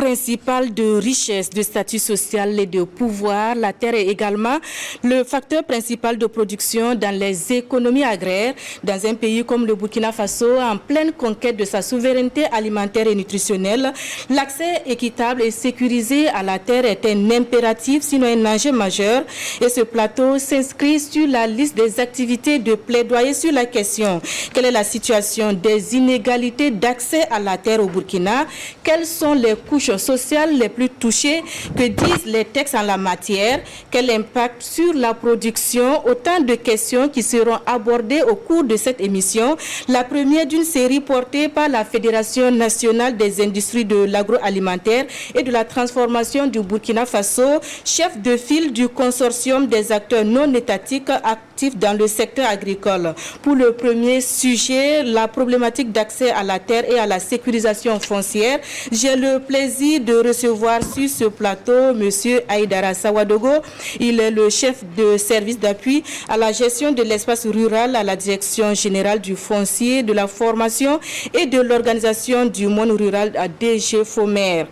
principal de richesse, de statut social et de pouvoir. La terre est également le facteur principal de production dans les économies agraires. Dans un pays comme le Burkina Faso, en pleine conquête de sa souveraineté alimentaire et nutritionnelle, l'accès équitable et sécurisé à la terre est un impératif, sinon un enjeu majeur. Et ce plateau s'inscrit sur la liste des activités de plaidoyer sur la question. Quelle est la situation des inégalités d'accès à la terre au Burkina? Quelles sont les couches sociales les plus touchées? Que disent les textes en la matière? Quel impact sur la production? Autant de questions qui seront abordées au cours de cette émission. La première d'une série portée par la Fédération nationale des industries de l'agroalimentaire et de la transformation du Burkina Faso, chef de file du consortium des acteurs non étatiques actifs dans le secteur agricole. Pour le premier sujet, la problématique d'accès à la terre et à la sécurisation foncière, j'ai le plaisir de recevoir sur ce plateau M. Aïdara Sawadogo. Il est le chef de service d'appui à la gestion de l'espace rural à la direction générale du foncier, de la formation et de l'organisation du monde rural à DG FOMER.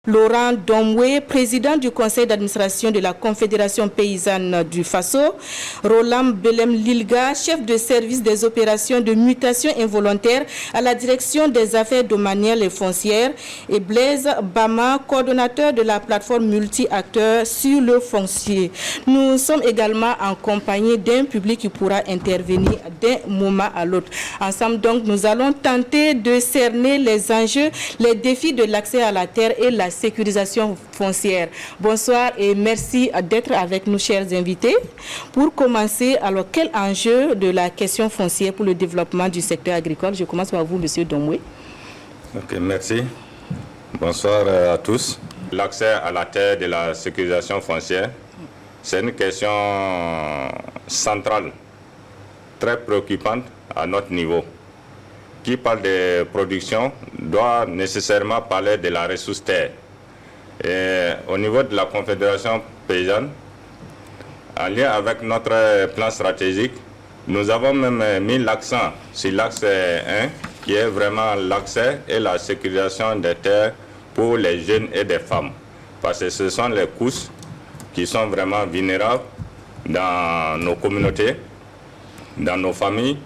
Laurent Domwe, président du conseil d'administration de la Confédération paysanne du Faso. Roland Belem Lilga, chef de service des opérations de mutation involontaire à la direction des affaires domaniales et foncières. Et Blaise Bama, coordonnateur de la plateforme multi-acteurs sur le foncier. Nous sommes également en compagnie d'un public qui pourra intervenir d'un moment à l'autre. Ensemble, donc, nous allons tenter de cerner les enjeux, les défis de l'accès à la terre et la sécurisation foncière. Bonsoir et merci d'être avec nous, chers invités. Pour commencer, alors quel enjeu de la question foncière pour le développement du secteur agricole? Je commence par vous, Monsieur Domwe. Ok, merci. Bonsoir à tous. L'accès à la terre de la sécurisation foncière, c'est une question centrale, très préoccupante à notre niveau. Qui parle de production doit nécessairement parler de la ressource terre. Et au niveau de la Confédération paysanne, en lien avec notre plan stratégique, nous avons même mis l'accent sur l'axe 1, qui est vraiment l'accès et la sécurisation des terres pour les jeunes et les femmes. Parce que ce sont les couches qui sont vraiment vulnérables dans nos communautés, dans nos familles,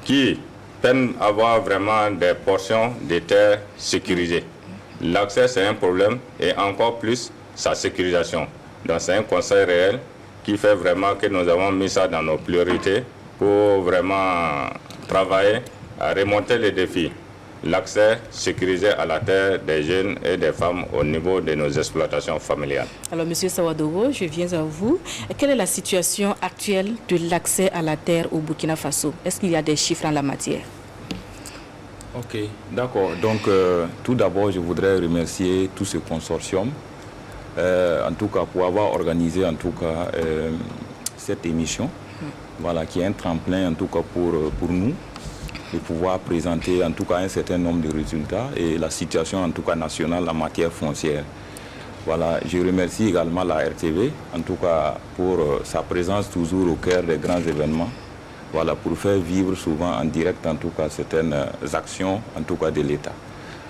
qui peinent à avoir vraiment des portions de terres sécurisées. L'accès, c'est un problème, et encore plus, sa sécurisation. Donc, c'est un conseil réel qui fait vraiment que nous avons mis ça dans nos priorités pour vraiment travailler à remonter les défis. L'accès sécurisé à la terre des jeunes et des femmes au niveau de nos exploitations familiales. Alors, M. Sawadogo, je viens à vous. Quelle est la situation actuelle de l'accès à la terre au Burkina Faso? Est-ce qu'il y a des chiffres en la matière? Ok, d'accord. Donc, tout d'abord, je voudrais remercier tout ce consortium, en tout cas pour avoir organisé en tout cas cette émission, voilà, qui est un tremplin en tout cas pour nous, de pouvoir présenter en tout cas un certain nombre de résultats et la situation en tout cas nationale en matière foncière. Voilà, je remercie également la RTV, en tout cas pour sa présence toujours au cœur des grands événements. Voilà, pour faire vivre souvent en direct, en tout cas, certaines actions, en tout cas, de l'État.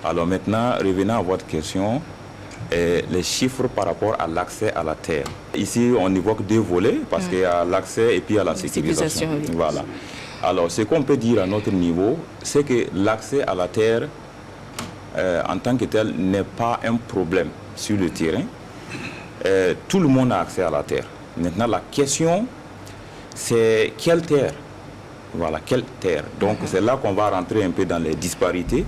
Alors maintenant, revenant à votre question, les chiffres par rapport à l'accès à la terre. Ici, on évoque deux volets, parce qu'il y a l'accès et puis il y a la sécurisation. Oui. Voilà. Alors, ce qu'on peut dire à notre niveau, c'est que l'accès à la terre, en tant que tel, n'est pas un problème sur le terrain. Tout le monde a accès à la terre. Maintenant, la question, c'est quelle terre? Voilà, quelle terre? Donc, c'est là qu'on va rentrer un peu dans les disparités.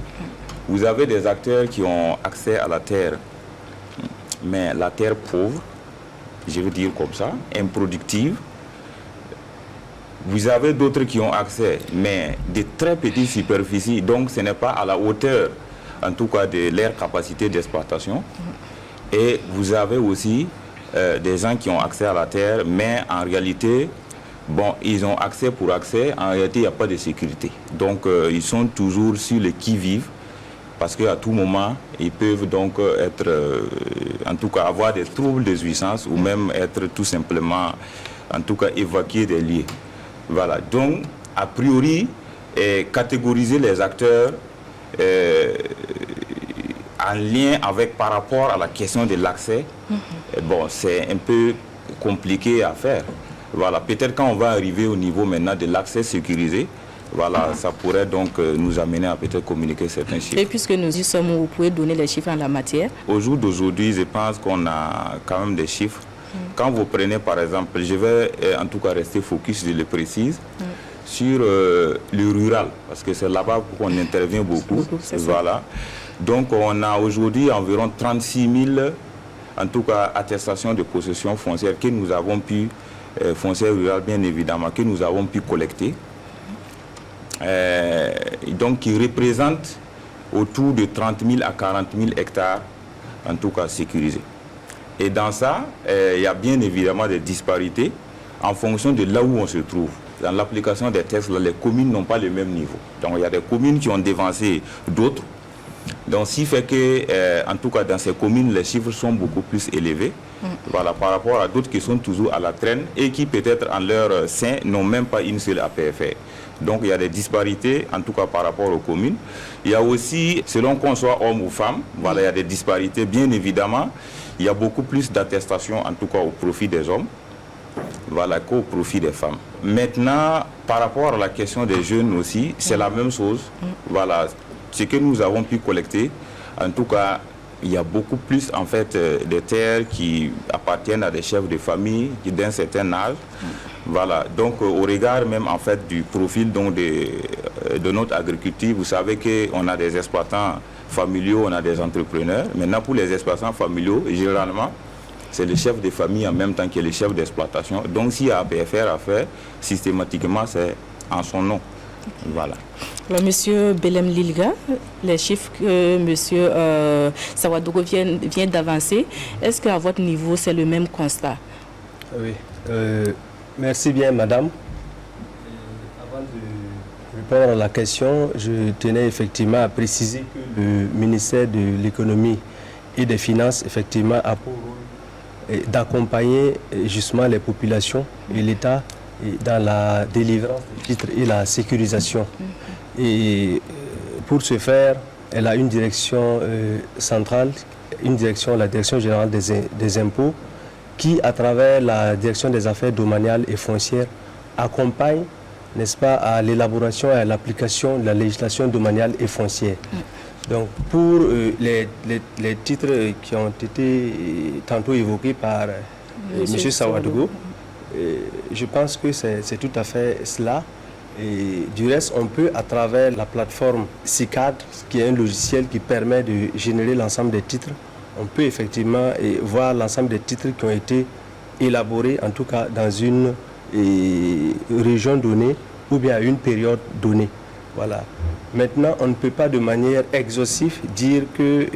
Vous avez des acteurs qui ont accès à la terre, mais la terre pauvre, je veux dire comme ça, improductive. Vous avez d'autres qui ont accès, mais de très petites superficies, donc ce n'est pas à la hauteur, en tout cas, de leur capacité d'exploitation. Et vous avez aussi des gens qui ont accès à la terre, mais en réalité, bon, ils ont accès pour accès, en réalité, il n'y a pas de sécurité. Donc, ils sont toujours sur le qui-vive, parce qu'à tout moment, ils peuvent donc être, en tout cas, avoir des troubles de jouissance ou même être tout simplement, en tout cas, évacués des lieux. Voilà, donc, a priori, catégoriser les acteurs en lien avec par rapport à la question de l'accès, bon, c'est un peu compliqué à faire. Voilà, peut-être quand on va arriver au niveau maintenant de l'accès sécurisé, voilà, ça pourrait donc nous amener à peut-être communiquer certains chiffres. Et puisque nous y sommes, vous pouvez donner les chiffres en la matière? Au jour d'aujourd'hui, je pense qu'on a quand même des chiffres. Quand vous prenez par exemple, je vais en tout cas rester focus, je le précise, sur le rural, parce que c'est là-bas qu'on intervient beaucoup. Voilà. Donc on a aujourd'hui environ 36 000, en tout cas, attestations de possession foncière que nous avons pu, foncière rurale bien évidemment, que nous avons pu collecter. Donc qui représente autour de 30 000 à 40 000 hectares, en tout cas sécurisés. Et dans ça, il y a bien évidemment des disparités en fonction de là où on se trouve. Dans l'application des textes, les communes n'ont pas le même niveau. Donc il y a des communes qui ont dévancé d'autres. Donc ce qui fait que, en tout cas dans ces communes, les chiffres sont beaucoup plus élevés. Voilà, par rapport à d'autres qui sont toujours à la traîne et qui peut-être en leur sein n'ont même pas une seule APFR. Donc il y a des disparités, en tout cas par rapport aux communes. Il y a aussi, selon qu'on soit homme ou femme, voilà, il y a des disparités, bien évidemment. Il y a beaucoup plus d'attestations, en tout cas au profit des hommes, voilà, qu'au profit des femmes. Maintenant, par rapport à la question des jeunes aussi, c'est la même chose. Voilà, ce que nous avons pu collecter, en tout cas, il y a beaucoup plus en fait de terres qui appartiennent à des chefs de famille d'un certain âge. Voilà, donc au regard même en fait du profil donc, de notre agriculture, vous savez qu'on a des exploitants familiaux, on a des entrepreneurs. Maintenant pour les exploitants familiaux, généralement, c'est le chef de famille en même temps que le chef d'exploitation. Donc s'il y a APFR à faire, systématiquement c'est en son nom. Voilà. Alors, Monsieur Belem Lilga, les chiffres que Monsieur Sawadogo vient d'avancer, est-ce qu'à votre niveau, c'est le même constat? Oui. Merci bien, Madame. Avant de répondre à la question, je tenais effectivement à préciser que le ministère de l'Économie et des Finances, effectivement, a pour rôle d'accompagner justement les populations et l'État dans la délivrance des titres et la sécurisation. Et pour ce faire, elle a une direction centrale, une direction, la Direction générale des impôts, qui, à travers la Direction des affaires domaniales et foncières, accompagne, n'est-ce pas, à l'élaboration et à l'application de la législation domaniale et foncière. Donc, pour les titres qui ont été tantôt évoqués par M. Sawadogo, je pense que c'est tout à fait cela. Et du reste, on peut, à travers la plateforme CICAD, qui est un logiciel qui permet de générer l'ensemble des titres, on peut effectivement voir l'ensemble des titres qui ont été élaborés, en tout cas dans une région donnée ou bien à une période donnée. Voilà. Maintenant, on ne peut pas de manière exhaustive dire que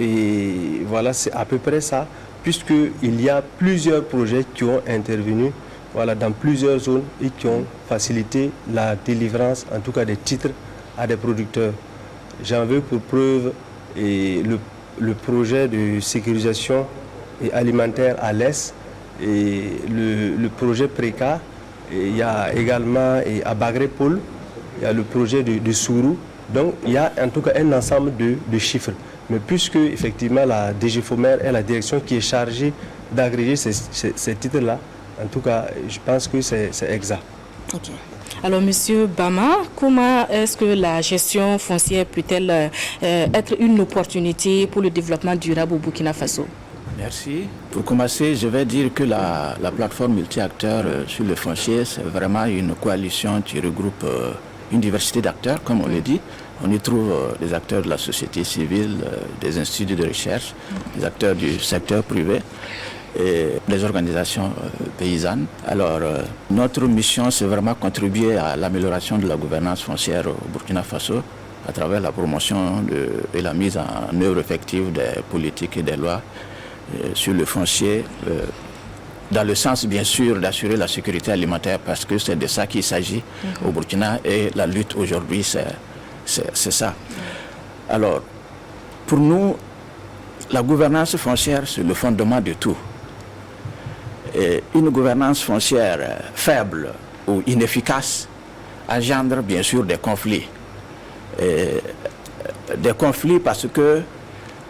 voilà, c'est à peu près ça, puisqu'il y a plusieurs projets qui ont intervenu, voilà, dans plusieurs zones et qui ont facilité la délivrance, en tout cas des titres, à des producteurs. J'en veux pour preuve le projet de sécurisation alimentaire à l'Est et le projet PRECA. Il y a également à Bagré-Paul, il y a le projet de Sourou. Donc il y a en tout cas un ensemble de chiffres. Mais puisque effectivement la DGFOMER est la direction qui est chargée d'agréger ces titres-là, en tout cas je pense que c'est exact. Okay. Alors, Monsieur Bama, comment est-ce que la gestion foncière peut-elle être une opportunité pour le développement durable au Burkina Faso? Merci. Pour commencer, je vais dire que la plateforme multi-acteurs sur le foncier, c'est vraiment une coalition qui regroupe une diversité d'acteurs, comme on le dit. On y trouve des acteurs de la société civile, des instituts de recherche, des acteurs du secteur privé et des organisations paysannes. Alors, notre mission, c'est vraiment contribuer à l'amélioration de la gouvernance foncière au Burkina Faso à travers la promotion et la mise en œuvre effective des politiques et des lois sur le foncier, dans le sens, bien sûr, d'assurer la sécurité alimentaire, parce que c'est de ça qu'il s'agit au Burkina, et la lutte aujourd'hui, c'est ça. Alors, pour nous, la gouvernance foncière, c'est le fondement de tout. Et une gouvernance foncière faible ou inefficace engendre bien sûr des conflits. Et des conflits parce que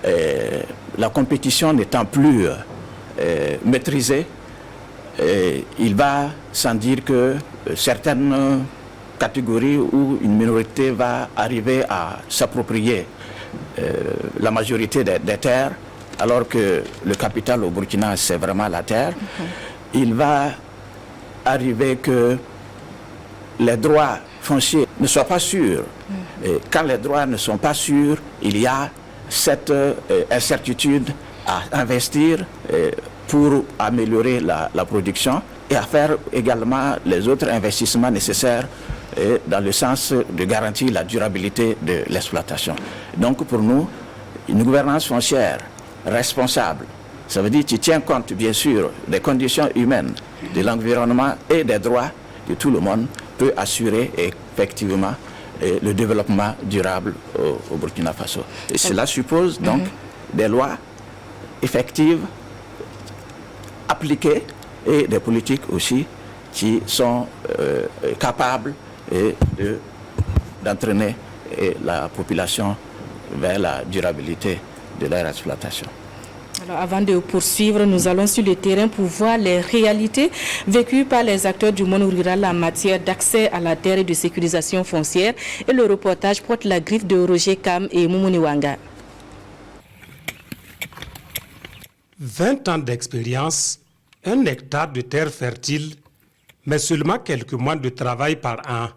la compétition n'étant plus maîtrisée, il va sans dire que certaines catégories ou une minorité va arriver à s'approprier la majorité des terres, alors que le capital au Burkina, c'est vraiment la terre. Il va arriver que les droits fonciers ne soient pas sûrs. Et quand les droits ne sont pas sûrs, il y a cette incertitude à investir pour améliorer la production et à faire également les autres investissements nécessaires dans le sens de garantir la durabilité de l'exploitation. Donc pour nous, une gouvernance foncière responsable, ça veut dire que tu tiens compte bien sûr des conditions humaines, de l'environnement et des droits de tout le monde, peut assurer effectivement le développement durable au Burkina Faso. Et cela suppose donc des lois effectives, appliquées, et des politiques aussi qui sont capables d'entraîner la population vers la durabilité de leur exploitation. Alors, avant de poursuivre, nous allons sur le terrain pour voir les réalités vécues par les acteurs du monde rural en matière d'accès à la terre et de sécurisation foncière. Et le reportage porte la griffe de Roger Kam et Moumouni Wanga. 20 ans d'expérience, 1 hectare de terre fertile, mais seulement quelques mois de travail par an.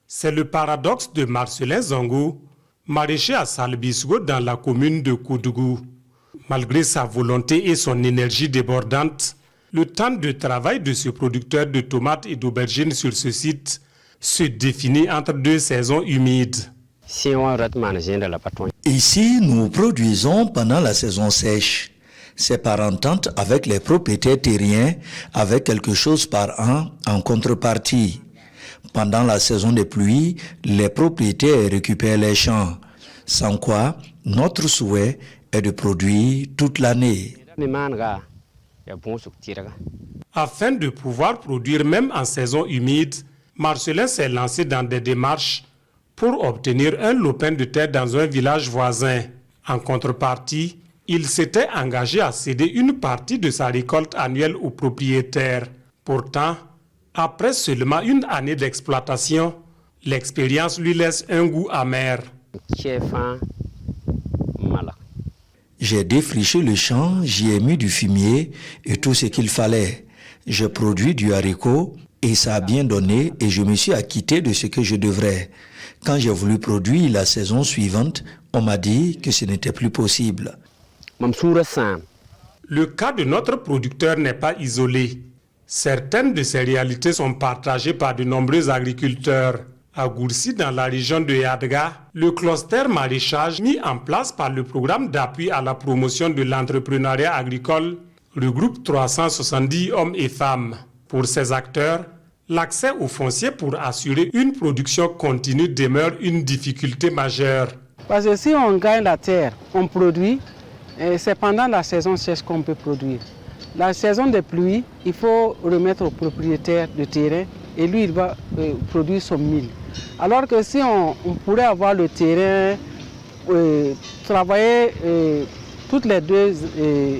C'est le paradoxe de Marcelin Zongo, maraîcher à Salbisgo dans la commune de Koudougou. Malgré sa volonté et son énergie débordante, le temps de travail de ce producteur de tomates et d'aubergines sur ce site se définit entre 2 saisons humides. Ici, nous produisons pendant la saison sèche. C'est par entente avec les propriétaires terriens, avec quelque chose par an en contrepartie. Pendant la saison des pluies, les propriétaires récupèrent les champs. Sans quoi, notre souhait est de produire toute l'année. Afin de pouvoir produire même en saison humide, Marcelin s'est lancé dans des démarches pour obtenir un lopin de terre dans un village voisin. En contrepartie, il s'était engagé à céder une partie de sa récolte annuelle aux propriétaires. Pourtant, après seulement 1 année d'exploitation, l'expérience lui laisse un goût amer. J'ai défriché le champ, j'y ai mis du fumier et tout ce qu'il fallait. J'ai produit du haricot et ça a bien donné et je me suis acquitté de ce que je devrais. Quand j'ai voulu produire la saison suivante, on m'a dit que ce n'était plus possible. Le cas de notre producteur n'est pas isolé. Certaines de ces réalités sont partagées par de nombreux agriculteurs. À Goursi, dans la région de Yadga, le cluster maraîchage mis en place par le programme d'appui à la promotion de l'entrepreneuriat agricole regroupe 370 hommes et femmes. Pour ces acteurs, l'accès au foncier pour assurer une production continue demeure une difficulté majeure. Parce que si on gagne la terre, on produit, et c'est pendant la saison sèche qu'on peut produire. La saison des pluies, il faut remettre au propriétaire de terrain et lui, il va produire son mil. Alors que si on pourrait avoir le terrain, travailler toutes les 2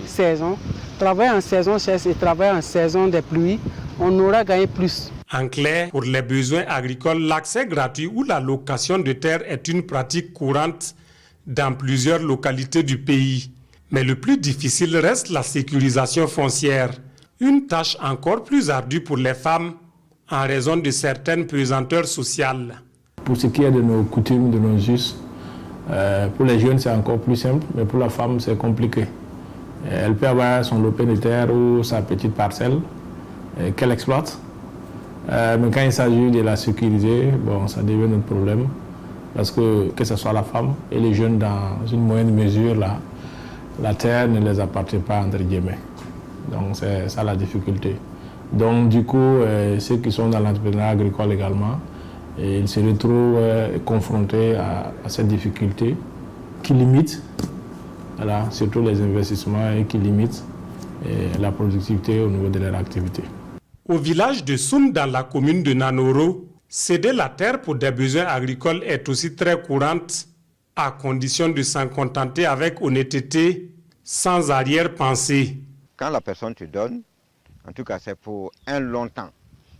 saisons, travailler en saison sèche et travailler en saison des pluies, on aura gagné plus. En clair, pour les besoins agricoles, l'accès gratuit ou la location de terre est une pratique courante dans plusieurs localités du pays. Mais le plus difficile reste la sécurisation foncière, une tâche encore plus ardue pour les femmes en raison de certaines pesanteurs sociales. Pour ce qui est de nos coutumes, de nos us, pour les jeunes c'est encore plus simple, mais pour la femme c'est compliqué. Elle peut avoir son lopin de terre ou sa petite parcelle qu'elle exploite, mais quand il s'agit de la sécuriser, bon, ça devient un problème, parce que ce soit la femme et les jeunes dans une moyenne mesure, la terre ne les appartient pas entre guillemets. Donc c'est ça la difficulté. Donc du coup, ceux qui sont dans l'entrepreneuriat agricole également, ils se retrouvent confrontés à cette difficulté qui limite, surtout les investissements et qui limite la productivité au niveau de leur activité. Au village de Soum, dans la commune de Nanoro, céder la terre pour des besoins agricoles est aussi très courante à condition de s'en contenter avec honnêteté, sans arrière-pensée. Quand la personne te donne, en tout cas c'est pour un long temps.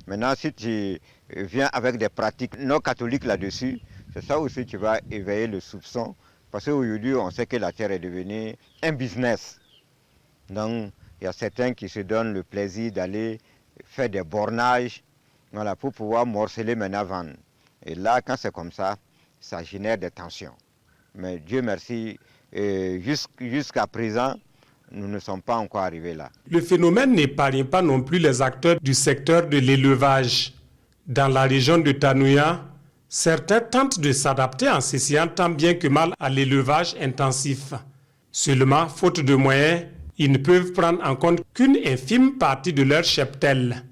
Maintenant, si tu viens avec des pratiques non catholiques là-dessus, c'est ça aussi qui va éveiller le soupçon. Parce qu'aujourd'hui, on sait que la terre est devenue un business. Donc, il y a certains qui se donnent le plaisir d'aller faire des bornages, voilà, pour pouvoir morceler maintenant vendre. Et là, quand c'est comme ça, ça génère des tensions. Mais Dieu merci, jusqu'à présent, nous ne sommes pas encore arrivés là. Le phénomène n'épargne pas non plus les acteurs du secteur de l'élevage. Dans la région de Tanouya, certains tentent de s'adapter en s'essayant tant bien que mal à l'élevage intensif. Seulement, faute de moyens, ils ne peuvent prendre en compte qu'une infime partie de leur cheptel.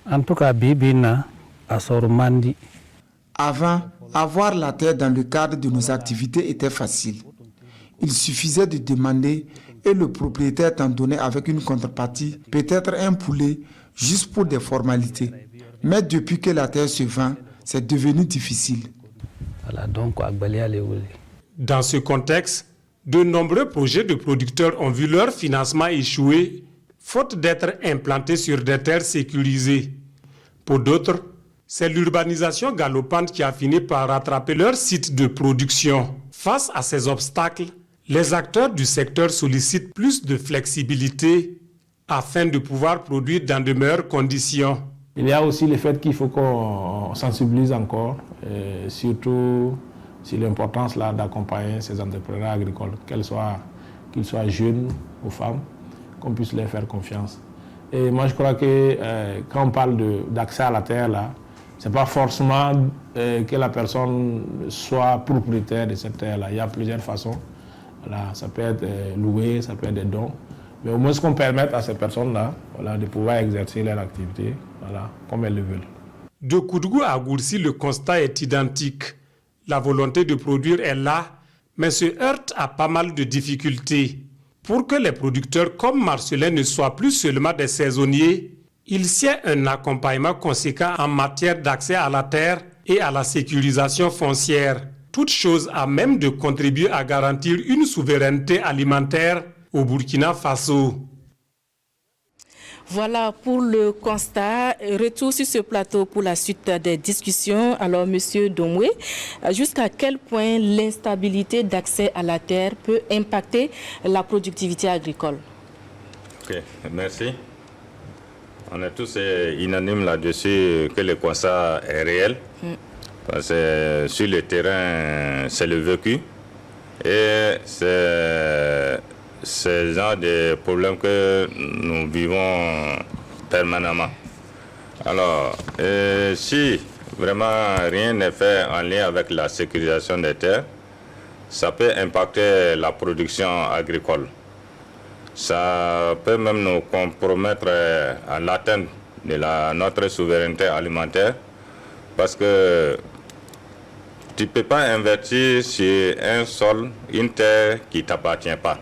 En tout cas, Bibina a Sormandi. Avant, avoir la terre dans le cadre de nos activités était facile. Il suffisait de demander et le propriétaire t'en donnait avec une contrepartie, peut-être un poulet, juste pour des formalités. Mais depuis que la terre se vend, c'est devenu difficile. Dans ce contexte, de nombreux projets de producteurs ont vu leur financement échouer, faute d'être implantés sur des terres sécurisées. Pour d'autres, c'est l'urbanisation galopante qui a fini par rattraper leur site de production. Face à ces obstacles, les acteurs du secteur sollicitent plus de flexibilité afin de pouvoir produire dans de meilleures conditions. Il y a aussi le fait qu'il faut qu'on sensibilise encore, surtout sur l'importance d'accompagner ces entrepreneurs agricoles, qu'ils soient jeunes ou femmes, qu'on puisse leur faire confiance. Et moi, je crois que quand on parle d'accès à la terre, ce n'est pas forcément que la personne soit propriétaire de cette terre-là. Il y a plusieurs façons. Voilà, ça peut être loué, ça peut être des dons. Mais au moins qu'on permette à ces personnes-là de pouvoir exercer leur activité comme elles le veulent. De Koudougou à Goursi, le constat est identique. La volonté de produire est là, mais se heurte à pas mal de difficultés. Pour que les producteurs comme Marcelin ne soient plus seulement des saisonniers, il sied un accompagnement conséquent en matière d'accès à la terre et à la sécurisation foncière. Toute chose à même de contribuer à garantir une souveraineté alimentaire au Burkina Faso. Voilà pour le constat. Retour sur ce plateau pour la suite des discussions. Alors, Monsieur Domoué, jusqu'à quel point l'instabilité d'accès à la terre peut impacter la productivité agricole? Ok, merci. On est tous unanimes là-dessus que le constat est réel. Parce que sur le terrain, c'est le vécu. Et c'est ce genre de problèmes que nous vivons permanemment. Alors, si vraiment rien n'est fait en lien avec la sécurisation des terres, ça peut impacter la production agricole. Ça peut même nous compromettre à l'atteinte de notre souveraineté alimentaire parce que tu ne peux pas investir sur un sol, une terre qui ne t'appartient pas.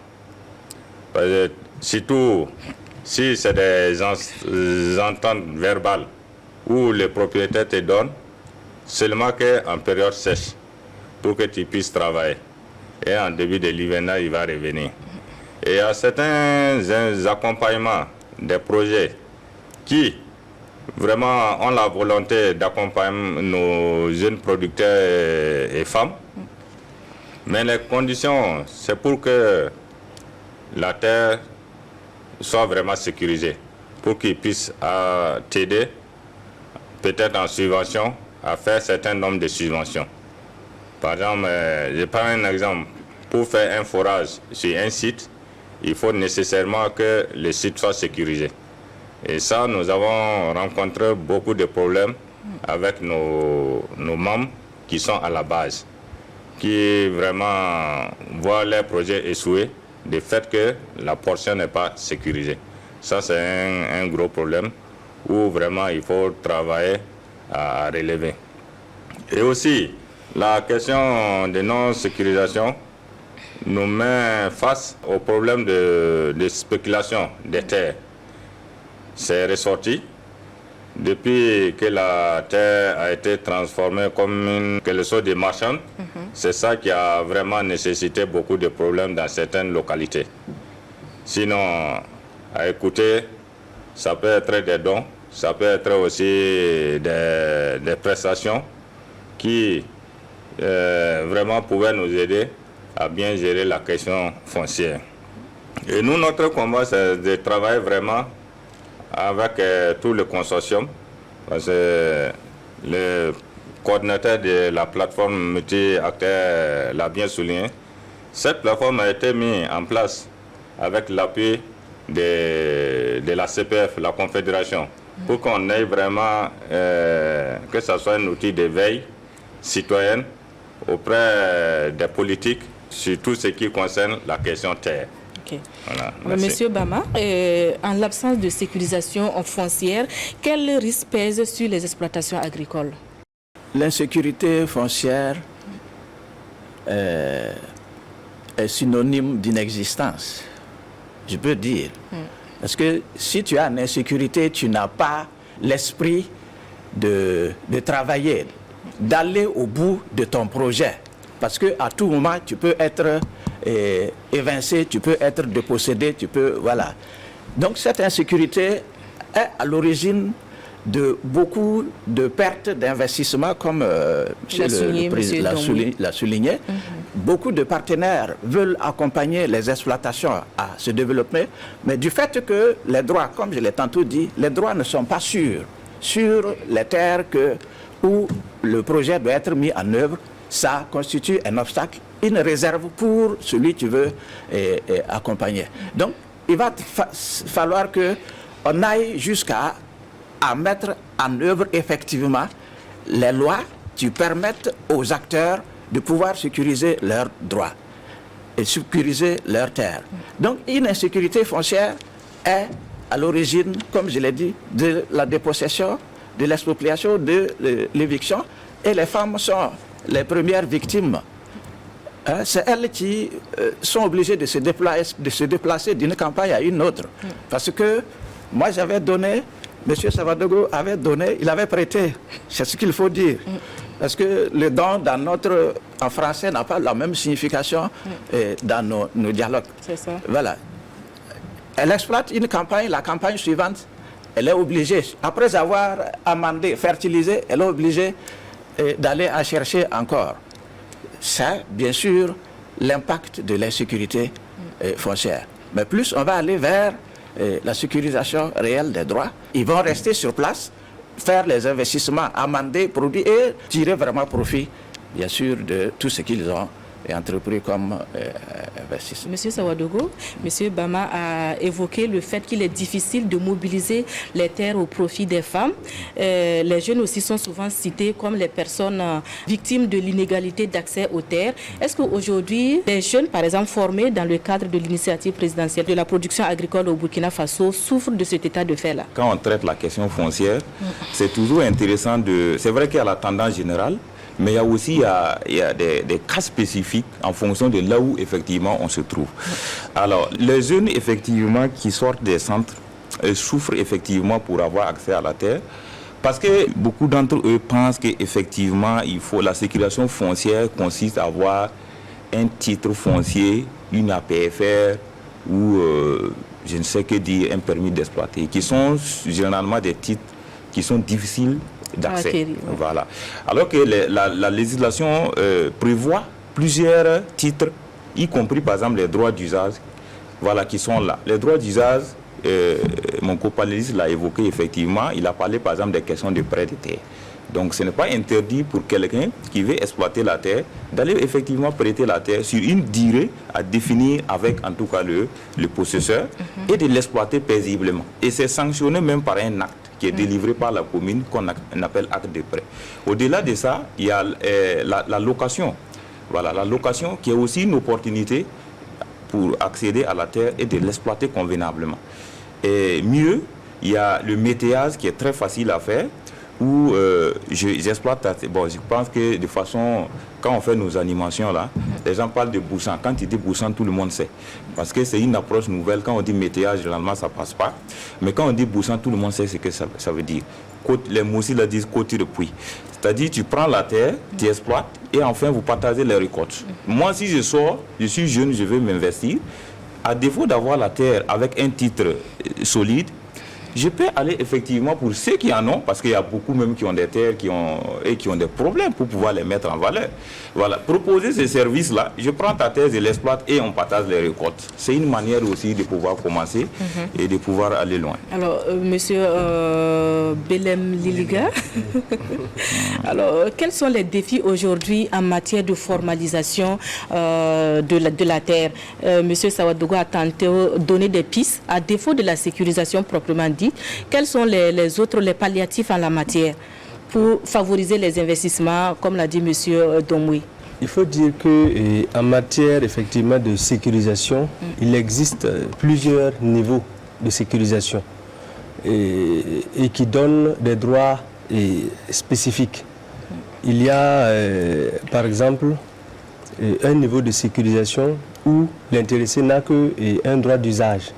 Parce que, surtout si c'est des ententes verbales où le propriétaire te donne seulement qu'en période sèche pour que tu puisses travailler. Et en début de l'hivernage, il va revenir. Et il y a certains accompagnements des projets qui vraiment ont la volonté d'accompagner nos jeunes producteurs et femmes. Mais les conditions, c'est pour que la terre soit vraiment sécurisée, pour qu'ils puissent t'aider, peut-être en subvention, à faire un certain nombre de subventions. Par exemple, je prends un exemple. Pour faire un forage sur un site, il faut nécessairement que le site soit sécurisé. Et ça, nous avons rencontré beaucoup de problèmes avec nos membres qui sont à la base, qui vraiment voient leur projet échouer du fait que la portion n'est pas sécurisée. Ça, c'est un gros problème où vraiment il faut travailler à relever. Et aussi, la question de non-sécurisation nous met face au problème de spéculation des terres. C'est ressorti Depuis que la terre a été transformée comme quelque chose de marchand, c'est ça qui a vraiment nécessité beaucoup de problèmes dans certaines localités. Sinon, à écouter, ça peut être des dons, ça peut être aussi des prestations qui vraiment pouvaient nous aider à bien gérer la question foncière. Et nous, notre combat, c'est de travailler vraiment avec tout le consortium, parce que le coordinateur de la plateforme multi-acteurs l'a bien souligné. Cette plateforme a été mise en place avec l'appui de la CPF, la Confédération, pour qu'on ait vraiment, que ce soit un outil de veille citoyenne auprès des politiques sur tout ce qui concerne la question terre. Okay. Voilà, Monsieur Bama, en l'absence de sécurisation foncière, quel risque pèse sur les exploitations agricoles? L'insécurité foncière est synonyme d'inexistence, je peux dire. Parce que si tu as une insécurité, tu n'as pas l'esprit de travailler, d'aller au bout de ton projet. Parce qu'à tout moment, tu peux être évincé, tu peux être dépossédé, tu peux... Voilà. Donc cette insécurité est à l'origine de beaucoup de pertes d'investissement, comme le président l'a souligné. Beaucoup de partenaires veulent accompagner les exploitations à se développer, mais du fait que les droits, comme je l'ai tantôt dit, les droits ne sont pas sûrs sur les terres où le projet doit être mis en œuvre, ça constitue un obstacle, une réserve pour celui qui veut accompagner. Donc, il va falloir qu'on aille jusqu'à mettre en œuvre effectivement les lois qui permettent aux acteurs de pouvoir sécuriser leurs droits et sécuriser leurs terres. Donc, une insécurité foncière est à l'origine, comme je l'ai dit, de la dépossession, de l'expropriation, de l'éviction, et les femmes sont les premières victimes. C'est elles qui sont obligées de se déplacer d'une campagne à une autre. Parce que moi, j'avais donné, M. Savadogo avait donné, il avait prêté, c'est ce qu'il faut dire. Parce que le don en français n'a pas la même signification dans nos dialogues. C'est ça. Voilà. Elle exploite une campagne, la campagne suivante, elle est obligée, après avoir amendé, fertilisé, elle est obligée d'aller en chercher encore. C'est bien sûr l'impact de l'insécurité foncière. Mais plus on va aller vers la sécurisation réelle des droits, ils vont rester sur place, faire les investissements, amender, produire et tirer vraiment profit, bien sûr, de tout ce qu'ils ont entrepris comme investissement. Monsieur Savadogo, Monsieur Bama a évoqué le fait qu'il est difficile de mobiliser les terres au profit des femmes. Les jeunes aussi sont souvent cités comme les personnes victimes de l'inégalité d'accès aux terres. Est-ce qu'aujourd'hui, les jeunes, par exemple, formés dans le cadre de l'initiative présidentielle de la production agricole au Burkina Faso, souffrent de cet état de fait-là? Quand on traite la question foncière, c'est toujours intéressant de... C'est vrai qu'il y a la tendance générale, mais il y a aussi des cas spécifiques en fonction de là où effectivement on se trouve. Alors, les jeunes effectivement qui sortent des centres souffrent effectivement pour avoir accès à la terre, parce que beaucoup d'entre eux pensent qu'effectivement la sécurisation foncière consiste à avoir un titre foncier, une APFR ou je ne sais que dire, un permis d'exploiter, qui sont généralement des titres qui sont difficiles d'accès. Voilà. Alors que la législation prévoit plusieurs titres, y compris par exemple les droits d'usage, voilà, qui sont là. Les droits d'usage, mon copanéliste l'a évoqué effectivement, il a parlé par exemple des questions de prêt de terre. Donc ce n'est pas interdit pour quelqu'un qui veut exploiter la terre d'aller effectivement prêter la terre sur une durée à définir avec en tout cas le possesseur et de l'exploiter paisiblement. Et c'est sanctionné même par un acte qui est délivré par la commune qu'on appelle acte de prêt. Au-delà de ça, il y a la location. Voilà, la location qui est aussi une opportunité pour accéder à la terre et de l'exploiter convenablement. Et mieux, il y a le météage qui est très facile à faire. où j'exploite. Bon, je pense que de façon, quand on fait nos animations là, les gens parlent de boussan. Quand ils disent boussan, tout le monde sait. Parce que c'est une approche nouvelle. Quand on dit météage, généralement, ça passe pas. Mais quand on dit boussan, tout le monde sait ce que ça veut dire. Les Moussis le disent côté de puits. C'est-à-dire, tu prends la terre, tu exploites, et enfin, vous partagez les récoltes. Moi, si je sors, je suis jeune, je veux m'investir. À défaut d'avoir la terre avec un titre solide, je peux aller effectivement pour ceux qui en ont, parce qu'il y a beaucoup même qui ont des terres qui ont des problèmes pour pouvoir les mettre en valeur. Voilà, proposer ces services-là, je prends ta terre, je l'exploite et on partage les récoltes. C'est une manière aussi de pouvoir commencer et de pouvoir aller loin. Alors, monsieur Belem Liliga, alors, quels sont les défis aujourd'hui en matière de formalisation de la terre? Monsieur Sawadogo a tenté de donner des pistes à défaut de la sécurisation proprement dit. Quels sont les autres palliatifs en la matière pour favoriser les investissements, comme l'a dit M. Domwe? Il faut dire qu'en matière effectivement de sécurisation, il existe plusieurs niveaux de sécurisation et qui donnent des droits spécifiques. Il y a par exemple un niveau de sécurisation où l'intéressé n'a qu'un droit d'usage.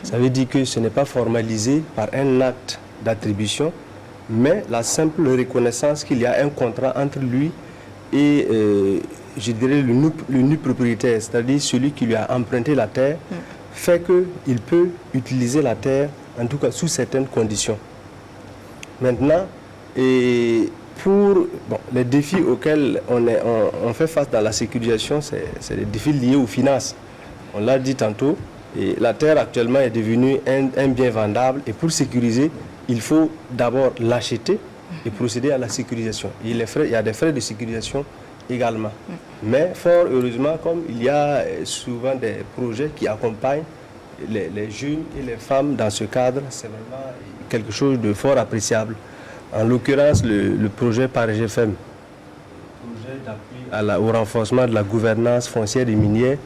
Ça veut dire que ce n'est pas formalisé par un acte d'attribution, mais la simple reconnaissance qu'il y a un contrat entre lui et, je dirais, le nu propriétaire, c'est-à-dire celui qui lui a emprunté la terre, fait qu'il peut utiliser la terre, en tout cas sous certaines conditions. Maintenant, pour les défis auxquels on fait face dans la sécurisation, c'est les défis liés aux finances. On l'a dit tantôt. Et la terre actuellement est devenue un bien vendable et pour sécuriser, il faut d'abord l'acheter et procéder à la sécurisation. Il y a des frais de sécurisation également. Mais fort heureusement, comme il y a souvent des projets qui accompagnent les jeunes et les femmes dans ce cadre, c'est vraiment quelque chose de fort appréciable. En l'occurrence, le projet PARGFM, projet d'appui au renforcement de la gouvernance foncière des minières,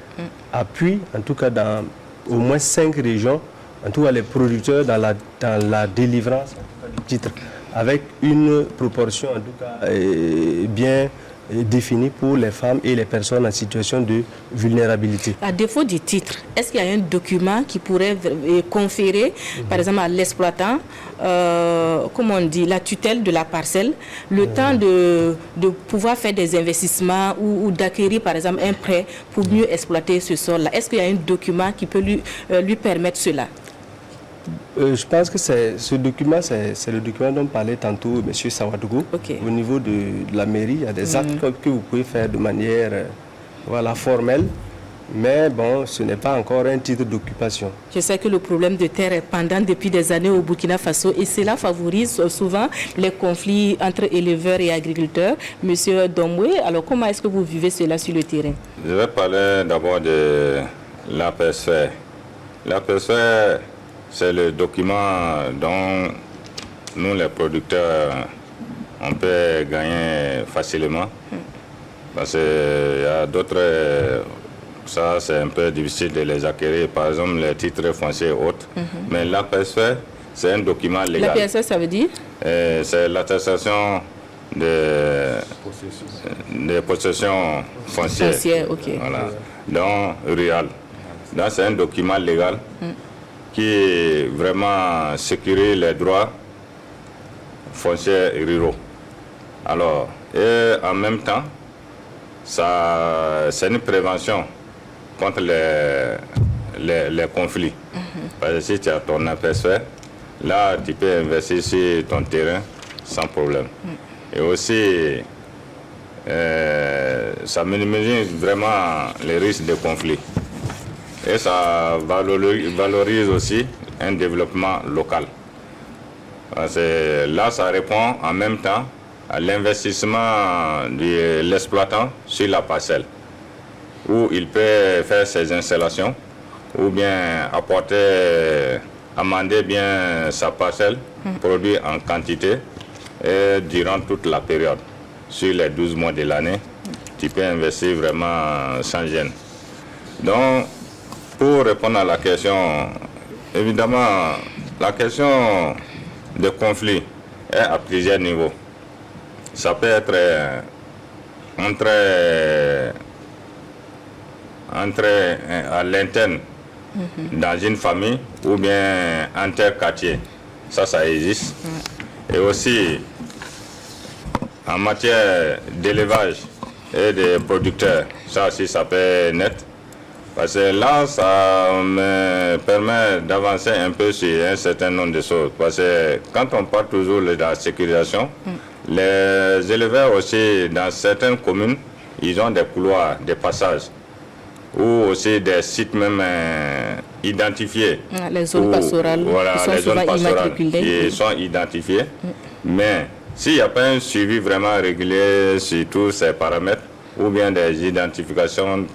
appuie en tout cas dans au moins 5 régions, en tout cas les producteurs dans la délivrance du titre, avec une proportion en tout cas bien définie pour les femmes et les personnes en situation de vulnérabilité. À défaut du titre, est-ce qu'il y a un document qui pourrait conférer, par exemple à l'exploitant, comment on dit, la tutelle de la parcelle, le temps de pouvoir faire des investissements ou d'acquérir par exemple un prêt pour mieux exploiter ce sol-là? Est-ce qu'il y a un document qui peut lui permettre cela? Je pense que ce document, c'est le document dont parlait tantôt M. Sawadogo. Au niveau de la mairie, il y a des actes que vous pouvez faire de manière formelle, mais bon, ce n'est pas encore un titre d'occupation. Je sais que le problème de terre est pendant depuis des années au Burkina Faso et cela favorise souvent les conflits entre éleveurs et agriculteurs. Monsieur Domwe, alors comment est-ce que vous vivez cela sur le terrain? Je vais parler d'abord de l'APSFER. L'APSFER, c'est le document dont nous, les producteurs, on peut gagner facilement. Parce qu'il y a d'autres, ça c'est un peu difficile de les acquérir, par exemple les titres fonciers et autres. Mais l'APSFER, c'est un document légal. L'APSFER, ça veut dire? C'est l'attestation de possession foncière. Voilà. Donc, rural. Donc, c'est un document légal qui vraiment sécurise les droits fonciers et ruraux. Alors, et en même temps, c'est une prévention contre les conflits. Parce que si tu as ton APSFER, là, tu peux investir sur ton terrain sans problème. Et aussi, ça minimise vraiment les risques de conflits. Et ça valorise aussi un développement local. Parce que là, ça répond en même temps à l'investissement de l'exploitant sur la parcelle, où il peut faire ses installations, ou bien amender bien sa parcelle, produire en quantité, et durant toute la période. Sur les 12 mois de l'année, tu peux investir vraiment sans gêne. Donc, pour répondre à la question, évidemment, la question de conflit est à plusieurs niveaux. Ça peut être entre à l'interne dans une famille ou bien inter-quartier. Ça existe. Et aussi en matière d'élevage et de producteurs, ça aussi ça peut naître. Parce que là, ça me permet d'avancer un peu sur un certain nombre de choses. Parce que quand on parle toujours de la sécurisation, les éleveurs aussi, dans certaines communes, ils ont des couloirs, des passages, ou aussi des sites même identifiés. Les zones pastorales, voilà, qui sont les zones souvent pastorales immatriculées. qui sont identifiées. Mais s'il n'y a pas un suivi vraiment régulier sur tous ces paramètres, ou bien des identifications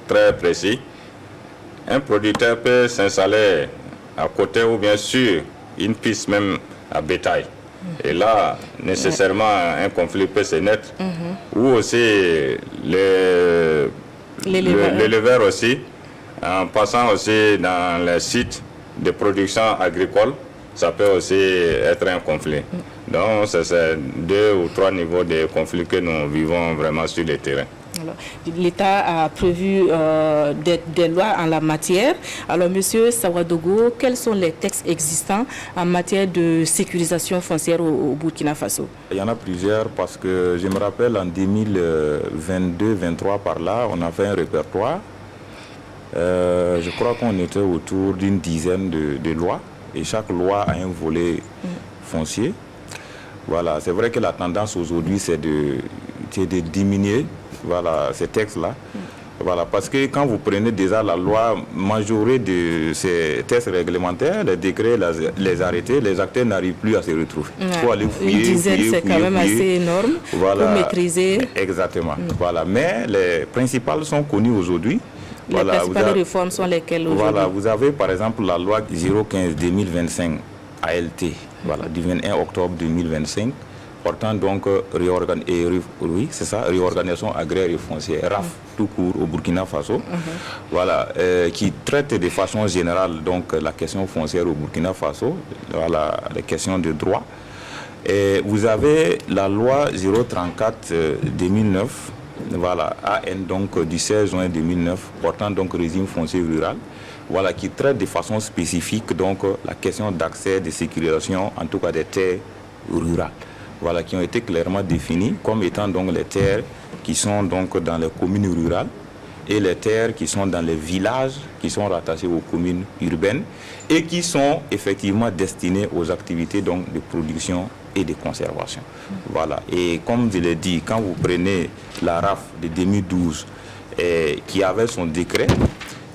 très précis, un producteur peut s'installer à côté ou bien sur une piste même à bétail. Et là, nécessairement, un conflit peut se naître. Ou aussi l'éleveur aussi, en passant aussi dans les sites de production agricole, ça peut aussi être un conflit. Donc, c'est ces 2 ou 3 niveaux de conflit que nous vivons vraiment sur le terrain. L'État a prévu des lois en la matière. Alors, Monsieur Sawadogo, quels sont les textes existants en matière de sécurisation foncière au Burkina Faso? Il y en a plusieurs parce que je me rappelle en 2022-23 par là, on a fait un répertoire. Je crois qu'on était autour d'une dizaine de lois et chaque loi a un volet foncier. Voilà, c'est vrai que la tendance aujourd'hui c'est de diminuer ces textes-là. Voilà, parce que quand vous prenez déjà la loi majorée de ces textes réglementaires, les décrets, les arrêtés, les acteurs n'arrivent plus à se retrouver. Il faut aller fouiller, une dizaine, c'est quand même assez énorme pour maîtriser. Exactement. Voilà, mais les principales sont connues aujourd'hui. Les principales réformes sont lesquelles aujourd'hui? Voilà, vous avez par exemple la loi 015-2025 ALT, du 21 octobre 2025, portant donc réorganisation agraire et foncière, RAF tout court au Burkina Faso, qui traite de façon générale donc la question foncière au Burkina Faso, les questions de droit. Et vous avez la loi 034-2009, AN donc du 16 juin 2009, portant donc régime foncier rural, qui traite de façon spécifique donc la question d'accès, de sécurisation, en tout cas des terres rurales. Qui ont été clairement définis comme étant donc les terres qui sont donc dans les communes rurales et les terres qui sont dans les villages qui sont rattachés aux communes urbaines et qui sont effectivement destinées aux activités donc de production et de conservation. Et comme je l'ai dit, quand vous prenez la RAF de 2012 qui avait son décret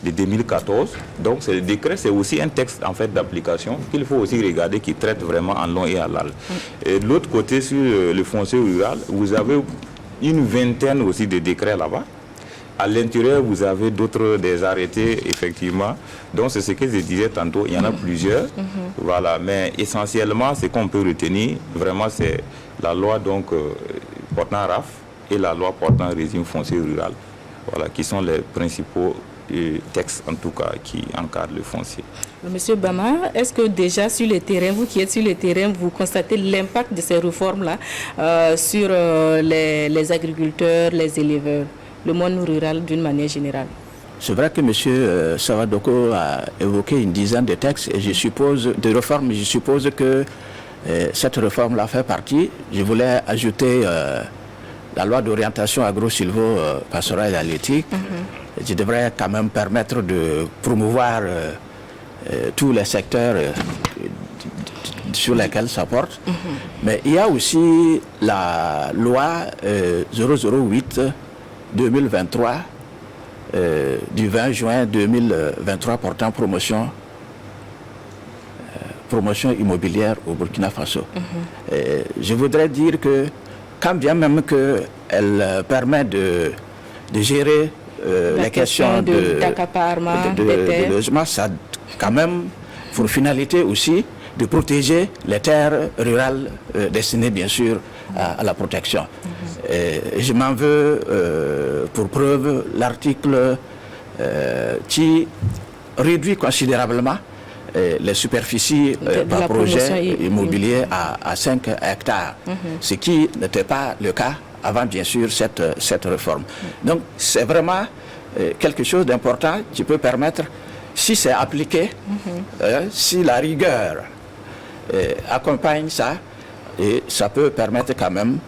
de 2014. Donc ce décret, c'est aussi un texte en fait d'application qu'il faut aussi regarder, qui traite vraiment en long et en large. Et de l'autre côté, sur le foncier rural, vous avez une vingtaine aussi de décrets là-bas. À l'intérieur, vous avez des arrêtés, effectivement. Donc c'est ce que je disais tantôt, il y en a plusieurs. Mais essentiellement, ce qu'on peut retenir, vraiment, c'est la loi donc portant RAF et la loi portant régime foncier rural. Qui sont les principaux textes en tout cas qui encadrent le foncier. Monsieur Bama, est-ce que déjà sur le terrain, vous qui êtes sur le terrain, vous constatez l'impact de ces réformes-là sur les agriculteurs, les éleveurs, le monde rural d'une manière générale? C'est vrai que M. Sawadogo a évoqué une dizaine de textes et je suppose que cette réforme-là fait partie. Je voulais ajouter la loi d'orientation agro-silvo-pastorale et halieutique. Je devrais quand même permettre de promouvoir tous les secteurs sur lesquels ça porte. Mais il y a aussi la loi 008-2023 du 20 juin 2023 portant promotion immobilière au Burkina Faso. Je voudrais dire que quand bien même qu'elle permet de gérer les questions de logement, ça a quand même pour finalité aussi de protéger les terres rurales destinées bien sûr à la protection. Je m'en veux pour preuve l'article qui réduit considérablement les superficies par projet immobilier à 5 hectares, ce qui n'était pas le cas avant, bien sûr, cette réforme. Donc, c'est vraiment quelque chose d'important qui peut permettre, si c'est appliqué, si la rigueur accompagne ça, et ça peut permettre quand même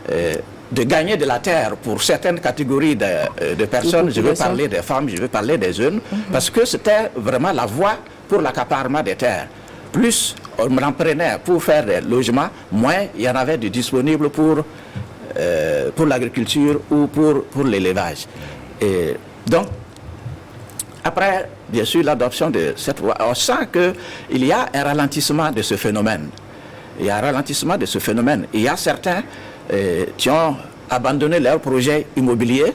de gagner de la terre pour certaines catégories de personnes. Je veux parler des femmes, je veux parler des jeunes, parce que c'était vraiment la voie pour l'accaparement des terres. Plus on en prenait pour faire des logements, moins il y en avait de disponibles pour l'agriculture ou pour l'élevage. Et donc, après, bien sûr, l'adoption de cette loi, on sent qu'il y a un ralentissement de ce phénomène. Il y a un ralentissement de ce phénomène. Il y a certains qui ont abandonné leurs projets immobiliers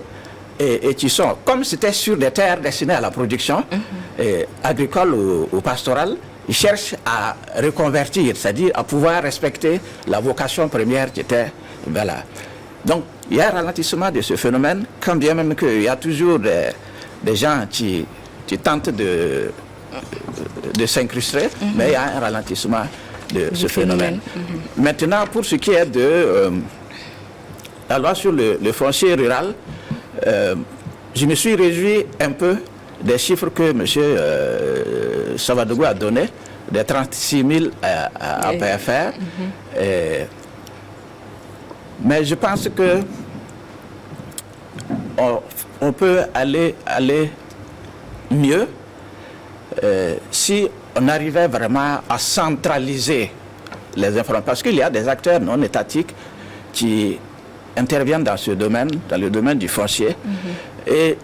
et qui sont, comme c'était sur des terres destinées à la production agricole ou pastorale, ils cherchent à reconvertir, c'est-à-dire à pouvoir respecter la vocation première qui était là. Donc, il y a un ralentissement de ce phénomène, quand bien même qu'il y a toujours des gens qui tentent de s'incruster, mais il y a un ralentissement de ce phénomène. Maintenant, pour ce qui est de la loi sur le foncier rural, je me suis réjoui un peu des chiffres que M. Savadougou a donnés, des 36 000 à PFR. Mais je pense que on peut aller mieux si on arrivait vraiment à centraliser les informations. Parce qu'il y a des acteurs non étatiques qui interviennent dans ce domaine, dans le domaine du foncier, et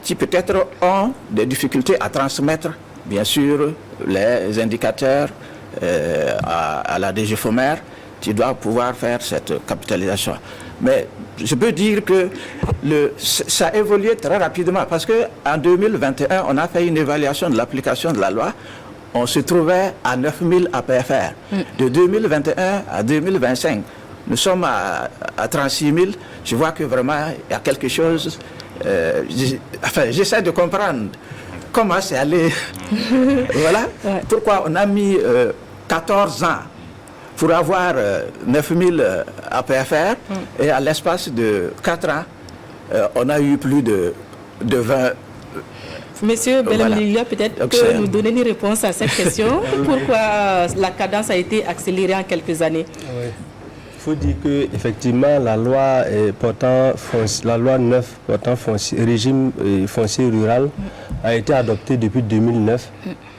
qui peut-être ont des difficultés à transmettre, bien sûr, les indicateurs à la DGFOMER, qui doit pouvoir faire cette capitalisation. Mais je peux dire que ça a évolué très rapidement, parce qu'en 2021, on a fait une évaluation de l'application de la loi. On se trouvait à 9 000 APFR. De 2021 à 2025, nous sommes à 36 000. Je vois que vraiment, il y a quelque chose... j'essaie de comprendre comment c'est allé. Voilà pourquoi on a mis 14 ans pour avoir 9 000 APFR, et à l'espace de 4 ans, on a eu plus de 20. Monsieur Belem-Lilia, peut-être que nous donner une réponse à cette question. Pourquoi la cadence a été accélérée en quelques années? Il faut dire qu'effectivement, la loi 9 portant régime foncier rural a été adoptée depuis 2009.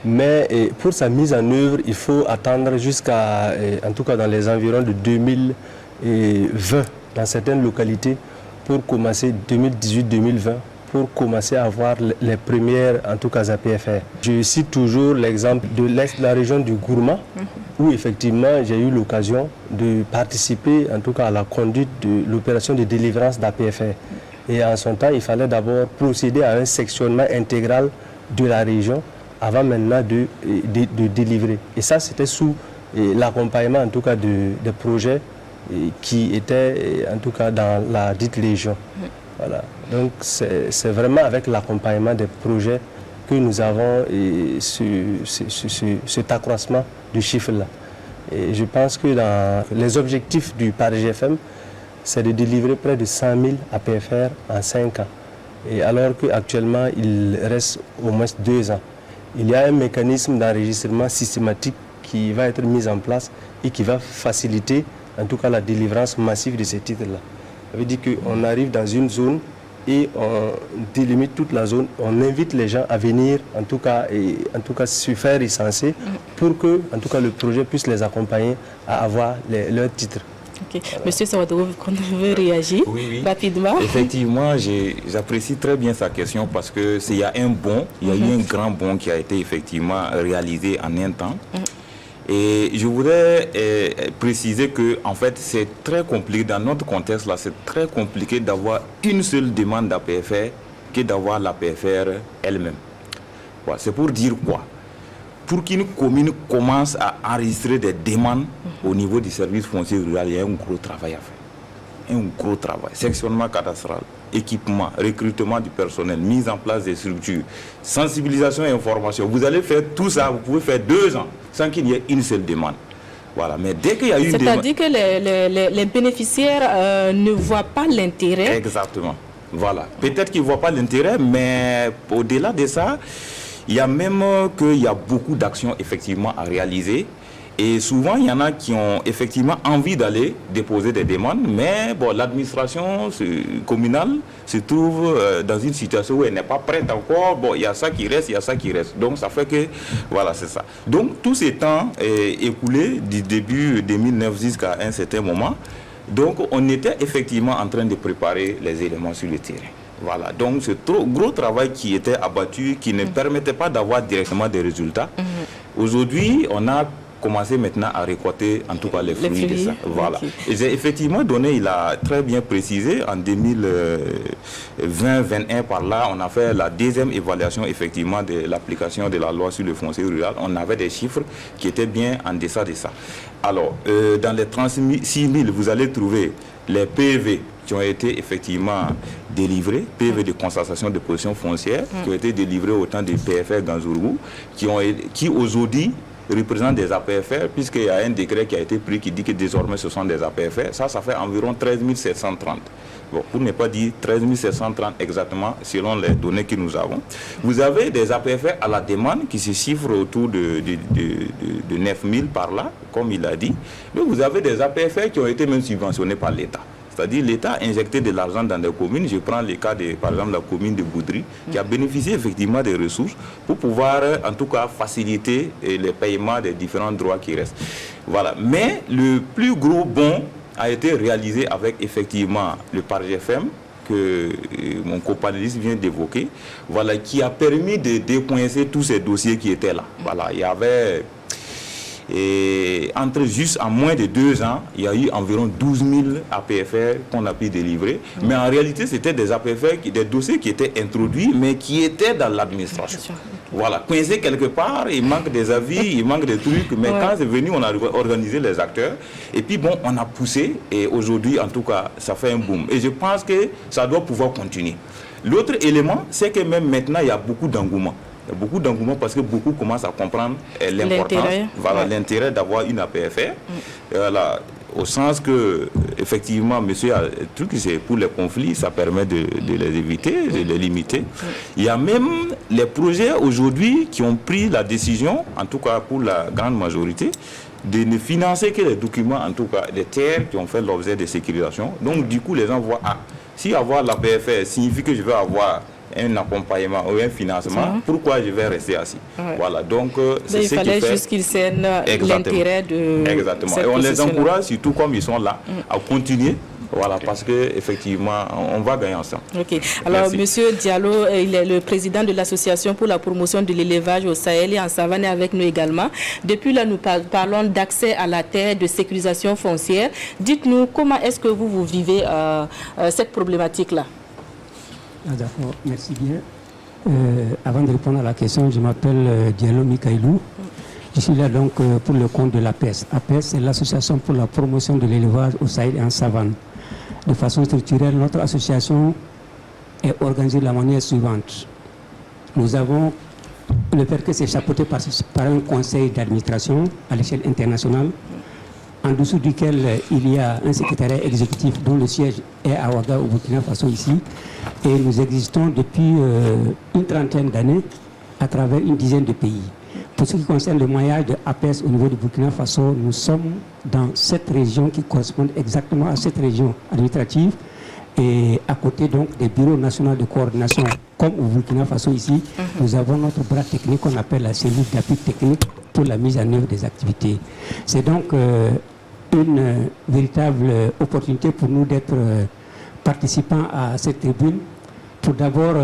Mais pour sa mise en œuvre, il faut attendre jusqu'à, en tout cas dans les environs de 2020, dans certaines localités, pour commencer 2018-2020, pour commencer à avoir les premières, en tout cas, APFR. Je cite toujours l'exemple de l'Est de la région du Gourma, où effectivement j'ai eu l'occasion de participer, en tout cas, à la conduite de l'opération de délivrance d'APFR. Et en son temps, il fallait d'abord procéder à un sectionnement intégral de la région avant maintenant de délivrer. Et ça, c'était sous l'accompagnement, en tout cas, des projets qui étaient, en tout cas, dans la dite région. Voilà. Donc, c'est vraiment avec l'accompagnement des projets que nous avons cet accroissement de chiffres-là. Et je pense que dans les objectifs du PARGFM, c'est de délivrer près de 100 000 APFR en 5 ans. Et alors qu'actuellement, il reste au moins 2 ans. Il y a un mécanisme d'enregistrement systématique qui va être mis en place et qui va faciliter, en tout cas, la délivrance massive de ces titres-là. Ça veut dire qu'on arrive dans une zone et on délimite toute la zone, on invite les gens à venir, en tout cas se faire recenser pour que, en tout cas, le projet puisse les accompagner à avoir leurs titres. Okay. Voilà. Monsieur Savadougou, vous veut réagir rapidement? Effectivement, j'apprécie très bien sa question parce que il y a un bond, il y a eu un grand bond qui a été effectivement réalisé en un temps. Et je voudrais préciser que, en fait, c'est très compliqué, dans notre contexte là, c'est très compliqué d'avoir une seule demande d'APFR que d'avoir l'APFR elle-même. Voilà, c'est pour dire quoi? Pour qu'une commune commence à enregistrer des demandes au niveau du service foncier rural, il y a un gros travail à faire. un gros travail. Sectionnement cadastral, équipement, recrutement du personnel, mise en place des structures, sensibilisation et information. Vous allez faire tout ça, vous pouvez faire 2 ans sans qu'il y ait une seule demande. Voilà, mais dès qu'il y a une demande... C'est-à-dire que les bénéficiaires ne voient pas l'intérêt. Exactement. Voilà. Peut-être qu'ils ne voient pas l'intérêt, mais au-delà de ça, il y a même qu'il y a beaucoup d'actions effectivement à réaliser. Et souvent, il y en a qui ont effectivement envie d'aller déposer des demandes, mais bon, l'administration communale se trouve dans une situation où elle n'est pas prête encore. Bon, il y a ça qui reste, il y a ça qui reste. Donc, ça fait que, voilà, c'est ça. Donc, tous ces temps écoulés du début 2009 jusqu'à un certain moment, donc, on était effectivement en train de préparer les éléments sur le terrain. Voilà, donc ce gros travail qui était abattu, qui ne permettait pas d'avoir directement des résultats. Aujourd'hui, on a commencer maintenant à récolter en tout cas les fruits de ça. Voilà. Okay. Et j'ai effectivement donné, il a très bien précisé, en 2020-2021 par là, on a fait la deuxième évaluation effectivement de l'application de la loi sur le foncier rural. On avait des chiffres qui étaient bien en deçà de ça. Alors, dans les 36 000, vous allez trouver les PV qui ont été effectivement délivrés, PV de constatation de position foncière, qui ont été délivrés au temps des PFR Ganzourou, qui aujourd'hui représentent des APFR, puisqu'il y a un décret qui a été pris qui dit que désormais ce sont des APFR. Ça fait environ 13 730. Bon, pour ne pas dire 13 730 exactement, selon les données que nous avons. Vous avez des APFR à la demande qui se chiffrent autour de 9 000 par là, comme il a dit. Mais vous avez des APFR qui ont été même subventionnés par l'État. C'est-à-dire l'État a injecté de l'argent dans des communes. Je prends le cas de, par exemple, la commune de Boudry, qui a bénéficié effectivement des ressources pour pouvoir, en tout cas, faciliter les paiements des différents droits qui restent. Voilà. Mais le plus gros bond a été réalisé avec effectivement le PARGFM, que mon copanéliste vient d'évoquer, voilà, qui a permis de décoincer tous ces dossiers qui étaient là. Voilà. Il y avait... Et entre juste en moins de 2 ans, il y a eu environ 12 000 APFR qu'on a pu délivrer. Mais en réalité, c'était des APFR, des dossiers qui étaient introduits, mais qui étaient dans l'administration. Voilà, coincés quelque part, il manque des avis, il manque des trucs. Mais quand c'est venu, on a organisé les acteurs. Et puis bon, on a poussé. Et aujourd'hui, en tout cas, ça fait un boom. Et je pense que ça doit pouvoir continuer. L'autre élément, c'est que même maintenant, il y a beaucoup d'engouement. Il y a beaucoup d'engouement parce que beaucoup commencent à comprendre l'importance, voilà, l'intérêt d'avoir une APFR. Voilà, au sens que, effectivement, monsieur, truc, c'est pour les conflits, ça permet de les éviter, de les limiter. Il y a même les projets aujourd'hui qui ont pris la décision, en tout cas pour la grande majorité, de ne financer que les documents, en tout cas des terres qui ont fait l'objet de sécurisation. Donc, du coup, les gens voient, si avoir l'APFR signifie que je vais avoir un accompagnement ou un financement, pourquoi je vais rester assis? Voilà, donc c'est ce qui fait... Il fallait juste qu'ils cernent l'intérêt de... Exactement, et on les encourage, surtout comme ils sont là, à continuer. Voilà, parce qu'effectivement, on va gagner ensemble. Ok. Alors, Monsieur Diallo, il est le président de l'Association pour la promotion de l'élevage au Sahel et en Savane avec nous également. Depuis là, nous parlons d'accès à la terre, de sécurisation foncière. Dites-nous, comment est-ce que vous vivez cette problématique-là? D'accord, merci bien. Avant de répondre à la question, je m'appelle Diallo Mikailou. Je suis là donc pour le compte de l'APES. APES, c'est l'Association pour la promotion de l'élevage au Sahel et en Savane. De façon structurelle, notre association est organisée de la manière suivante. Nous avons le fait que c'est chapeauté par un conseil d'administration à l'échelle internationale, en dessous duquel il y a un secrétariat exécutif dont le siège est à Ouaga, au Burkina Faso ici. Et nous existons depuis une trentaine d'années à travers une dizaine de pays. Pour ce qui concerne le maillage de APES au niveau du Burkina Faso, nous sommes dans cette région qui correspond exactement à cette région administrative. Et à côté donc des bureaux nationaux de coordination, comme au Burkina Faso ici, nous avons notre bras technique qu'on appelle la cellule d'appui technique pour la mise en œuvre des activités. C'est donc une véritable opportunité pour nous d'être participants à cette tribune pour d'abord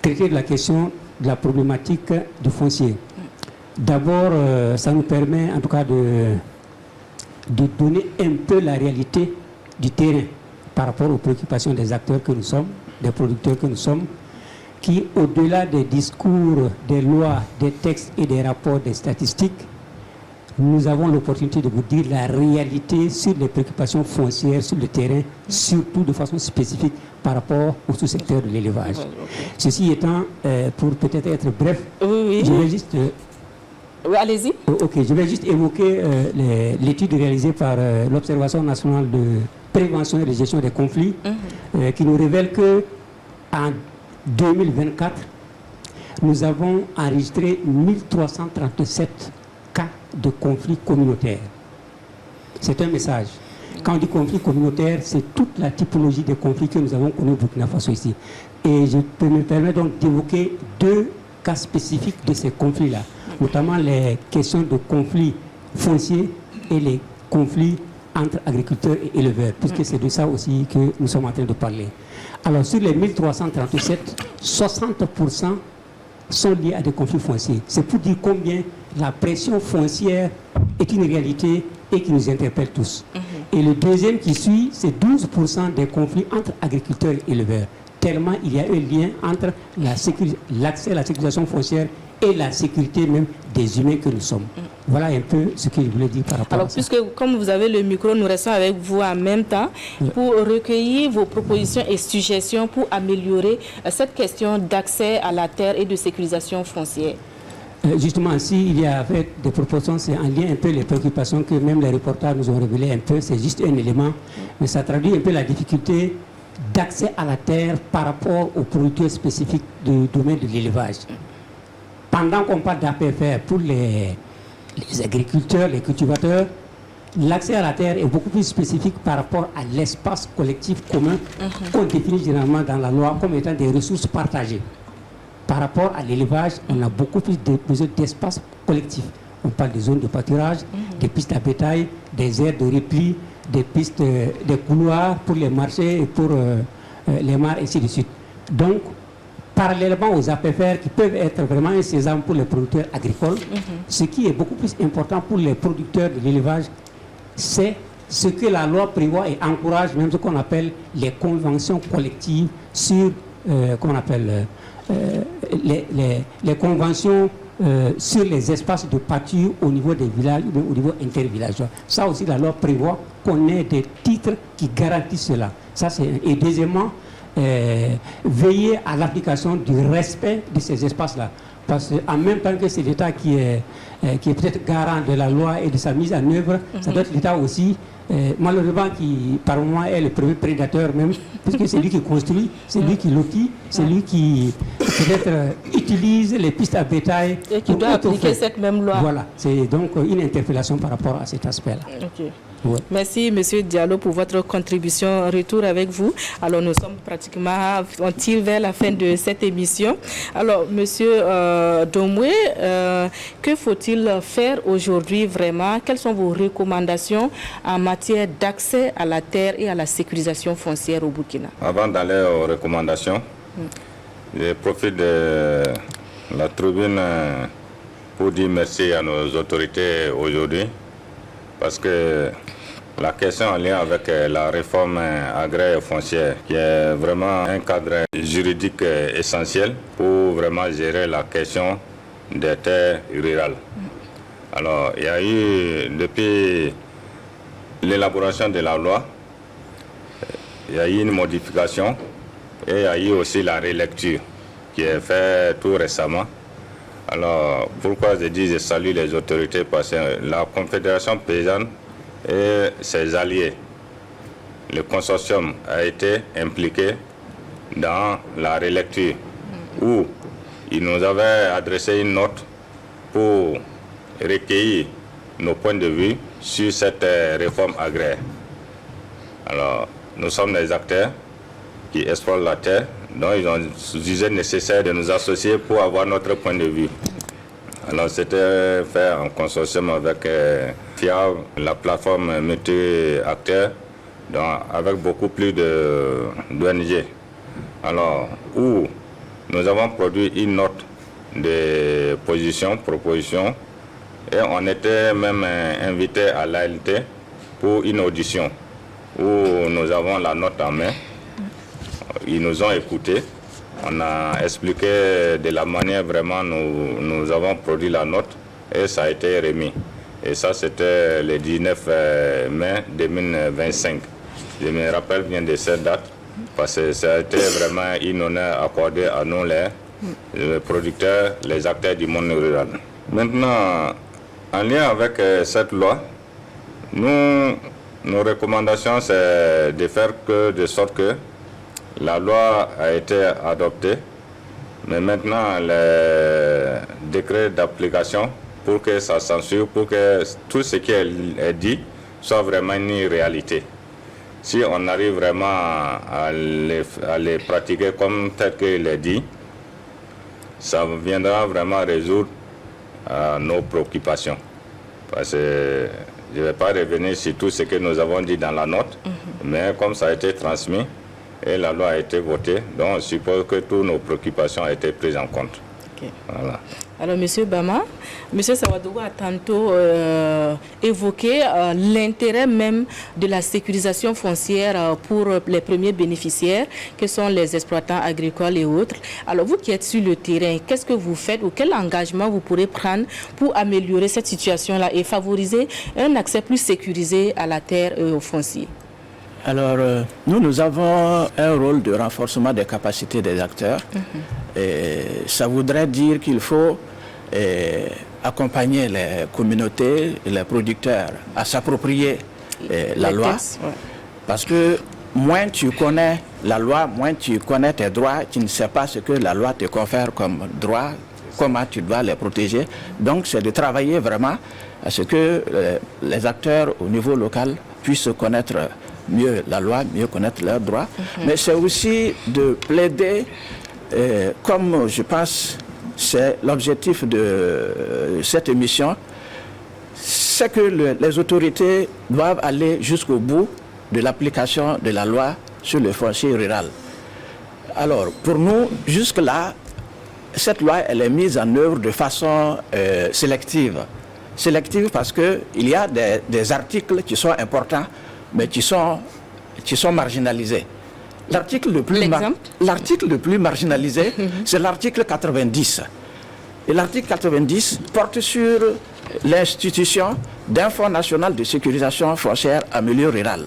traiter de la question de la problématique du foncier. D'abord, ça nous permet en tout cas de donner un peu la réalité du terrain par rapport aux préoccupations des acteurs que nous sommes, des producteurs que nous sommes, qui, au-delà des discours, des lois, des textes et des rapports, des statistiques, nous avons l'opportunité de vous dire la réalité sur les préoccupations foncières sur le terrain, surtout de façon spécifique par rapport au sous-secteur de l'élevage. Ceci étant, pour peut-être être bref, je vais juste... oui, allez-y. Ok, je vais juste évoquer l'étude réalisée par l'Observation nationale de prévention et de gestion des conflits, qui nous révèle que en 2024, nous avons enregistré 1337 cas de conflits communautaires. C'est un message. Quand on dit conflit communautaire, c'est toute la typologie des conflits que nous avons connus au Burkina Faso ici. Et je peux me permettre donc d'évoquer 2 cas spécifiques de ces conflits-là, notamment les questions de conflits fonciers et les conflits entre agriculteurs et éleveurs, puisque c'est de ça aussi que nous sommes en train de parler. Alors, sur les 1337, 60% sont liés à des conflits fonciers. C'est pour dire combien la pression foncière est une réalité et qui nous interpelle tous. Et le deuxième qui suit, c'est 12% des conflits entre agriculteurs et éleveurs. Tellement il y a un lien entre l'accès à la sécurisation foncière et la sécurité même des humains que nous sommes. Voilà un peu ce que je voulais dire par rapport à ça. Puisque comme vous avez le micro, nous restons avec vous en même temps pour recueillir vos propositions et suggestions pour améliorer cette question d'accès à la terre et de sécurisation foncière. Justement, s'il y a des propositions, c'est en lien un peu les préoccupations que même les reporters nous ont révélées un peu, c'est juste un élément, mais ça traduit un peu la difficulté d'accès à la terre par rapport aux producteurs spécifiques du domaine de l'élevage. Pendant qu'on parle d'APFR pour les agriculteurs, les cultivateurs, l'accès à la terre est beaucoup plus spécifique par rapport à l'espace collectif commun qu'on définit généralement dans la loi comme étant des ressources partagées. Par rapport à l'élevage, on a beaucoup plus besoin d'espace collectif. On parle des zones de pâturage, des pistes à bétail, des aires de repli, des pistes, des couloirs pour les marchés et pour les mares, et ainsi de suite. Donc, parallèlement aux APFR qui peuvent être vraiment un sésame pour les producteurs agricoles, ce qui est beaucoup plus important pour les producteurs de l'élevage, c'est ce que la loi prévoit et encourage, même ce qu'on appelle les conventions collectives sur, les conventions sur les espaces de pâture au niveau des villages ou au niveau intervillageois. Ça aussi, la loi prévoit qu'on ait des titres qui garantissent cela. Ça, et deuxièmement, veiller à l'application du respect de ces espaces-là. Parce qu'en même temps que c'est l'État qui est peut-être garant de la loi et de sa mise en œuvre, ça doit être l'État aussi, malheureusement, qui par moment est le premier prédateur même, puisque c'est lui qui construit, c'est lui qui lotit, c'est lui qui peut-être utilise les pistes à bétail. Et qui doit appliquer cette même loi. Voilà, c'est donc une interpellation par rapport à cet aspect-là. Okay. Ouais. Merci, M. Diallo, pour votre contribution. Retour avec vous. Alors, nous sommes pratiquement, on tire vers la fin de cette émission. Alors, M. Domoué, que faut-il faire aujourd'hui vraiment? Quelles sont vos recommandations en matière d'accès à la terre et à la sécurisation foncière au Burkina? Avant d'aller aux recommandations, je profite de la tribune pour dire merci à nos autorités aujourd'hui, parce que la question en lien avec la réforme agraire et foncière, qui est vraiment un cadre juridique essentiel pour vraiment gérer la question des terres rurales. Alors, il y a eu, depuis l'élaboration de la loi, il y a eu une modification et il y a eu aussi la relecture qui est faite tout récemment. Alors, pourquoi je dis je salue les autorités? Parce que la Confédération paysanne et ses alliés, le consortium a été impliqué dans la relecture où ils nous avaient adressé une note pour recueillir nos points de vue sur cette réforme agraire. Alors, nous sommes des acteurs qui exploitent la terre, donc ils ont jugé nécessaire de nous associer pour avoir notre point de vue. Alors, c'était fait en consortium avec FIAV, la plateforme multi-acteurs, avec beaucoup plus d'ONG. Alors, où nous avons produit une note de proposition, et on était même invité à l'ALT pour une audition, où nous avons la note en main. Ils nous ont écoutés. On a expliqué de la manière vraiment nous avons produit la note et ça a été remis. Et ça, c'était le 19 mai 2025. Je me rappelle bien de cette date parce que ça a été vraiment une honneur accordé à nous, les producteurs, les acteurs du monde rural. Maintenant, en lien avec cette loi, nos recommandations, c'est de faire de sorte que la loi a été adoptée, mais maintenant, les décrets d'application, pour que ça s'ensure, pour que tout ce qui est dit soit vraiment une réalité. Si on arrive vraiment à les pratiquer comme tel qu'il est dit, ça viendra vraiment résoudre nos préoccupations. Parce que je ne vais pas revenir sur tout ce que nous avons dit dans la note, mais comme ça a été transmis et la loi a été votée, donc je suppose que toutes nos préoccupations ont été prises en compte. Okay. Voilà. Alors, M. Bama, M. Sawadogo a tantôt évoqué l'intérêt même de la sécurisation foncière pour les premiers bénéficiaires, que sont les exploitants agricoles et autres. Alors, vous qui êtes sur le terrain, qu'est-ce que vous faites ou quel engagement vous pourrez prendre pour améliorer cette situation-là et favoriser un accès plus sécurisé à la terre et au foncier? Alors, nous avons un rôle de renforcement des capacités des acteurs. Et ça voudrait dire qu'il faut accompagner les communautés et les producteurs à s'approprier la loi. Parce que moins tu connais la loi, moins tu connais tes droits, tu ne sais pas ce que la loi te confère comme droit, comment tu dois les protéger. Donc, c'est de travailler vraiment à ce que les acteurs au niveau local puissent connaître mieux la loi, mieux connaître leurs droits. Mais c'est aussi de plaider, comme je pense c'est l'objectif de cette émission, c'est que les autorités doivent aller jusqu'au bout de l'application de la loi sur le foncier rural. Alors, pour nous, jusque-là, cette loi, elle est mise en œuvre de façon sélective. Sélective parce qu'il y a des articles qui sont importants, mais qui sont marginalisés. L'article le plus marginalisé, c'est l'article 90. Et l'article 90 porte sur l'institution d'un fonds national de sécurisation foncière en milieu rural.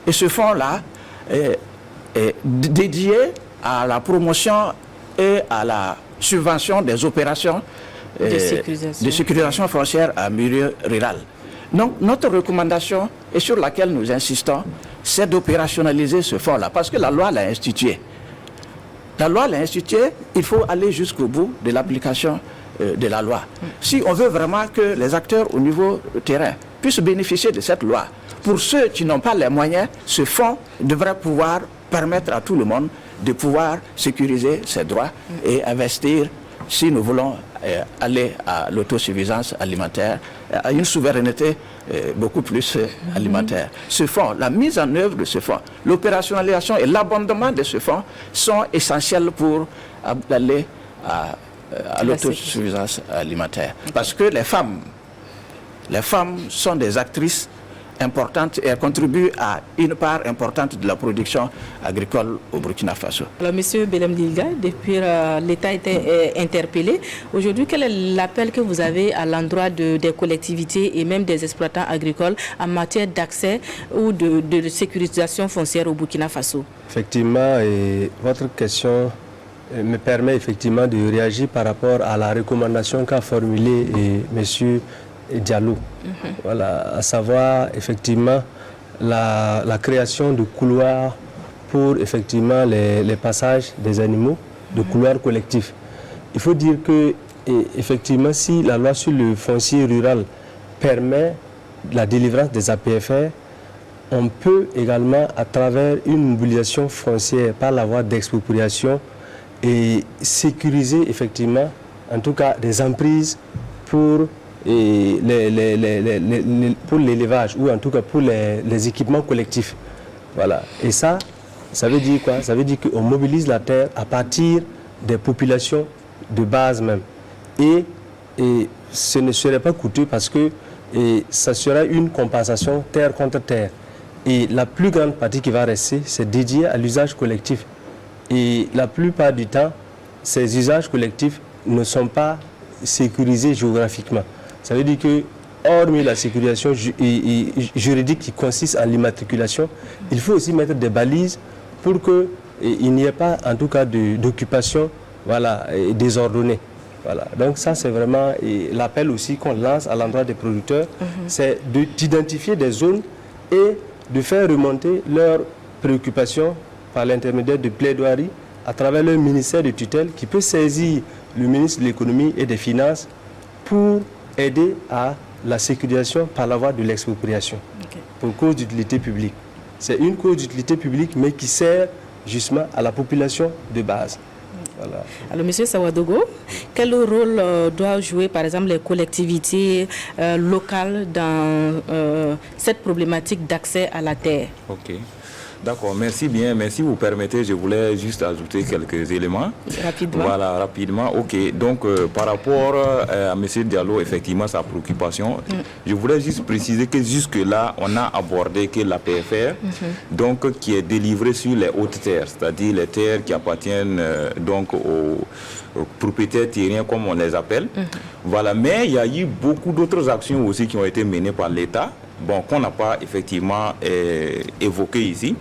Et ce fonds-là est dédié à la promotion et à la subvention des opérations de sécurisation foncière en milieu rural. Donc, notre recommandation, et sur laquelle nous insistons, c'est d'opérationnaliser ce fonds-là, parce que la loi l'a institué. La loi l'a institué, il faut aller jusqu'au bout de l'application de la loi. Si on veut vraiment que les acteurs au niveau terrain puissent bénéficier de cette loi, pour ceux qui n'ont pas les moyens, ce fonds devrait pouvoir permettre à tout le monde de pouvoir sécuriser ses droits et investir, si nous voulons aller à l'autosuffisance alimentaire, à une souveraineté beaucoup plus alimentaire. Ce fonds, la mise en œuvre de ce fonds, l'opérationnalisation et l'abondement de ce fonds sont essentiels pour aller à l'autosuffisance alimentaire. Parce que les femmes sont des actrices importante et elle contribue à une part importante de la production agricole au Burkina Faso. Alors, Monsieur Belem Dilga, depuis l'État a été interpellé. Aujourd'hui, quel est l'appel que vous avez à l'endroit des collectivités et même des exploitants agricoles en matière d'accès ou de sécurisation foncière au Burkina Faso? Effectivement, et votre question me permet effectivement de réagir par rapport à la recommandation qu'a formulée Monsieur Diallo. Voilà, à savoir effectivement la création de couloirs pour effectivement les passages des animaux, de couloirs collectifs. Il faut dire que effectivement, si la loi sur le foncier rural permet la délivrance des APFR, on peut également, à travers une mobilisation foncière par la voie d'expropriation, et sécuriser effectivement, en tout cas, des emprises pour l'élevage ou en tout cas pour les équipements collectifs. Voilà. Et ça veut dire quoi? Ça veut dire qu'on mobilise la terre à partir des populations de base même. Et ce ne serait pas coûteux parce que ça sera une compensation terre contre terre. Et la plus grande partie qui va rester, c'est dédié à l'usage collectif. Et la plupart du temps, ces usages collectifs ne sont pas sécurisés géographiquement. Ça veut dire que hormis la sécurisation juridique qui consiste en l'immatriculation, il faut aussi mettre des balises pour qu'il n'y ait pas, en tout cas, d'occupation désordonnée. Voilà. Donc ça, c'est vraiment l'appel aussi qu'on lance à l'endroit des producteurs, c'est d'identifier des zones et de faire remonter leurs préoccupations par l'intermédiaire de plaidoiries à travers le ministère de tutelle qui peut saisir le ministre de l'économie et des finances pour aider à la sécurisation par la voie de l'expropriation pour cause d'utilité publique. C'est une cause d'utilité publique mais qui sert justement à la population de base. Voilà. Alors, M. Sawadogo, quel rôle doivent jouer, par exemple, les collectivités locales dans cette problématique d'accès à la terre? Ok. D'accord, merci bien. Mais si vous permettez, je voulais juste ajouter quelques éléments. Rapidement. Voilà, rapidement. Ok, donc par rapport à M. Diallo, effectivement, sa préoccupation, je voulais juste préciser que jusque-là, on a abordé que la PFR, donc, qui est délivrée sur les hautes terres, c'est-à-dire les terres qui appartiennent donc aux propriétaires terriens, comme on les appelle. Voilà, mais il y a eu beaucoup d'autres actions aussi qui ont été menées par l'État. Bon, qu'on n'a pas effectivement évoqué ici,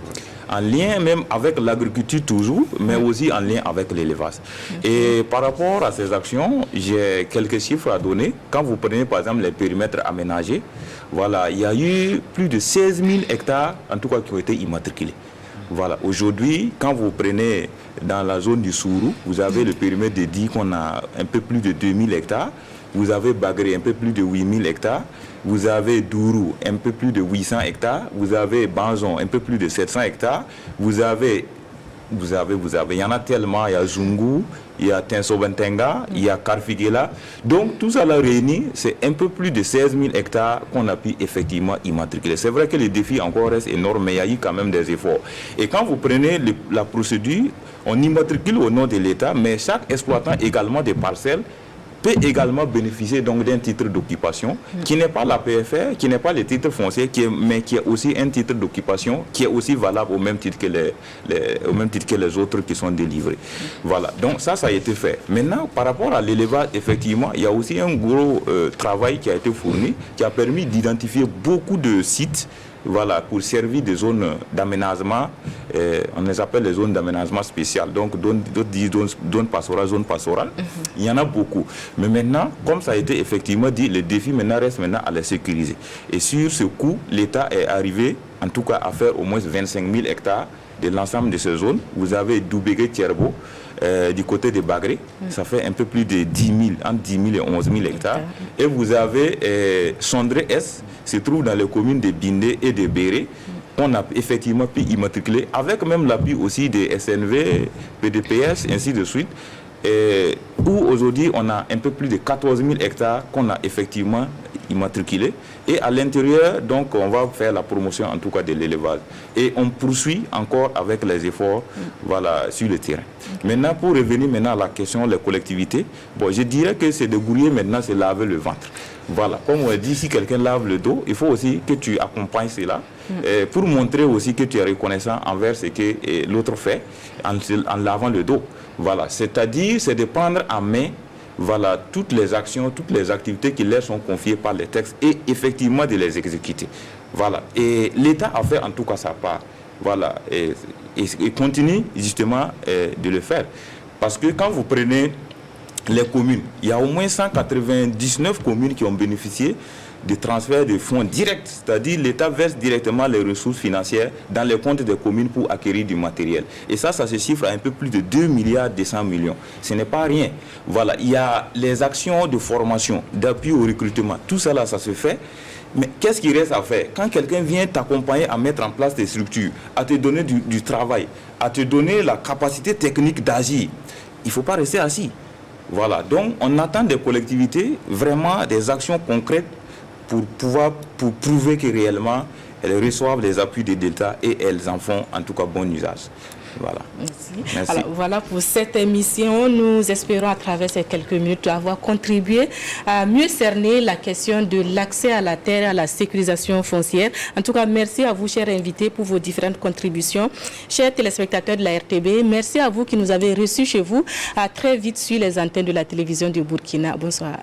en lien même avec l'agriculture toujours, mais aussi en lien avec l'élevage. Et par rapport à ces actions, j'ai quelques chiffres à donner. Quand vous prenez par exemple les périmètres aménagés, voilà, il y a eu plus de 16 000 hectares, en tout cas, qui ont été immatriculés. Voilà, aujourd'hui, quand vous prenez dans la zone du Sourou, vous avez le périmètre de Di qu'on a un peu plus de 2000 hectares. Vous avez Bagré, un peu plus de 8000 hectares. Vous avez Dourou, un peu plus de 800 hectares. Vous avez Banzon, un peu plus de 700 hectares. Vous avez, il y en a tellement. Il y a Zungu, il y a Tensobentenga, il y a Karfigela. Donc, tout ça là réuni, c'est un peu plus de 16 000 hectares qu'on a pu effectivement immatriculer. C'est vrai que les défis encore restent énormes, mais il y a eu quand même des efforts. Et quand vous prenez la procédure, on immatricule au nom de l'État, mais chaque exploitant également des parcelles peut également bénéficier donc d'un titre d'occupation qui n'est pas la PFR, qui n'est pas le titre foncier, mais qui est aussi un titre d'occupation qui est aussi valable au même titre que les autres qui sont délivrés. Voilà, donc ça a été fait. Maintenant, par rapport à l'élevage, effectivement, il y a aussi un gros travail qui a été fourni, qui a permis d'identifier beaucoup de sites, voilà, pour servir des zones d'aménagement, on les appelle les zones d'aménagement spéciales, donc d'autres disent zone pastorale, il y en a beaucoup. Mais maintenant, comme ça a été effectivement dit, le défi maintenant reste à les sécuriser. Et sur ce coup, l'État est arrivé, en tout cas, à faire au moins 25 000 hectares de l'ensemble de ces zones. Vous avez Doubégué-Thierbo, du côté de Bagré, ça fait un peu plus de 10 000, entre 10 000 et 11 000 hectares. Et vous avez Sondré-S, se trouve dans les communes de Bindé et de Béré. On a effectivement pu immatriculer, avec même l'appui aussi des SNV, PDPS, ainsi de suite, où aujourd'hui on a un peu plus de 14 000 hectares qu'on a effectivement immatriculés. Et à l'intérieur, donc, on va faire la promotion en tout cas de l'élevage. Et on poursuit encore avec les efforts sur le terrain. Maintenant, pour revenir à la question des collectivités, bon, je dirais que c'est de gouiller maintenant, c'est laver le ventre. Voilà, comme on dit, si quelqu'un lave le dos, il faut aussi que tu accompagnes cela pour montrer aussi que tu es reconnaissant envers ce que l'autre fait en lavant le dos. Voilà, c'est-à-dire, c'est de prendre en main toutes les actions, toutes les activités qui leur sont confiées par les textes et effectivement de les exécuter. Voilà, et l'État a fait en tout cas sa part. Voilà, et continue justement de le faire. Parce que quand vous prenez les communes, il y a au moins 199 communes qui ont bénéficié de transfert de fonds directs, c'est-à-dire l'État verse directement les ressources financières dans les comptes des communes pour acquérir du matériel. Et ça se chiffre à un peu plus de 2 milliards 200 millions. Ce n'est pas rien. Voilà, il y a les actions de formation, d'appui au recrutement. Tout ça là, ça se fait. Mais qu'est-ce qui reste à faire? Quand quelqu'un vient t'accompagner à mettre en place des structures, à te donner du travail, à te donner la capacité technique d'agir, il ne faut pas rester assis. Voilà, donc on attend des collectivités vraiment des actions concrètes pour prouver que réellement elles reçoivent les appuis des Delta et elles en font en tout cas bon usage. Voilà. Merci. Alors voilà pour cette émission. Nous espérons à travers ces quelques minutes avoir contribué à mieux cerner la question de l'accès à la terre et à la sécurisation foncière. En tout cas, merci à vous, chers invités, pour vos différentes contributions. Chers téléspectateurs de la RTB, merci à vous qui nous avez reçus chez vous. À très vite sur les antennes de la télévision du Burkina. Bonsoir.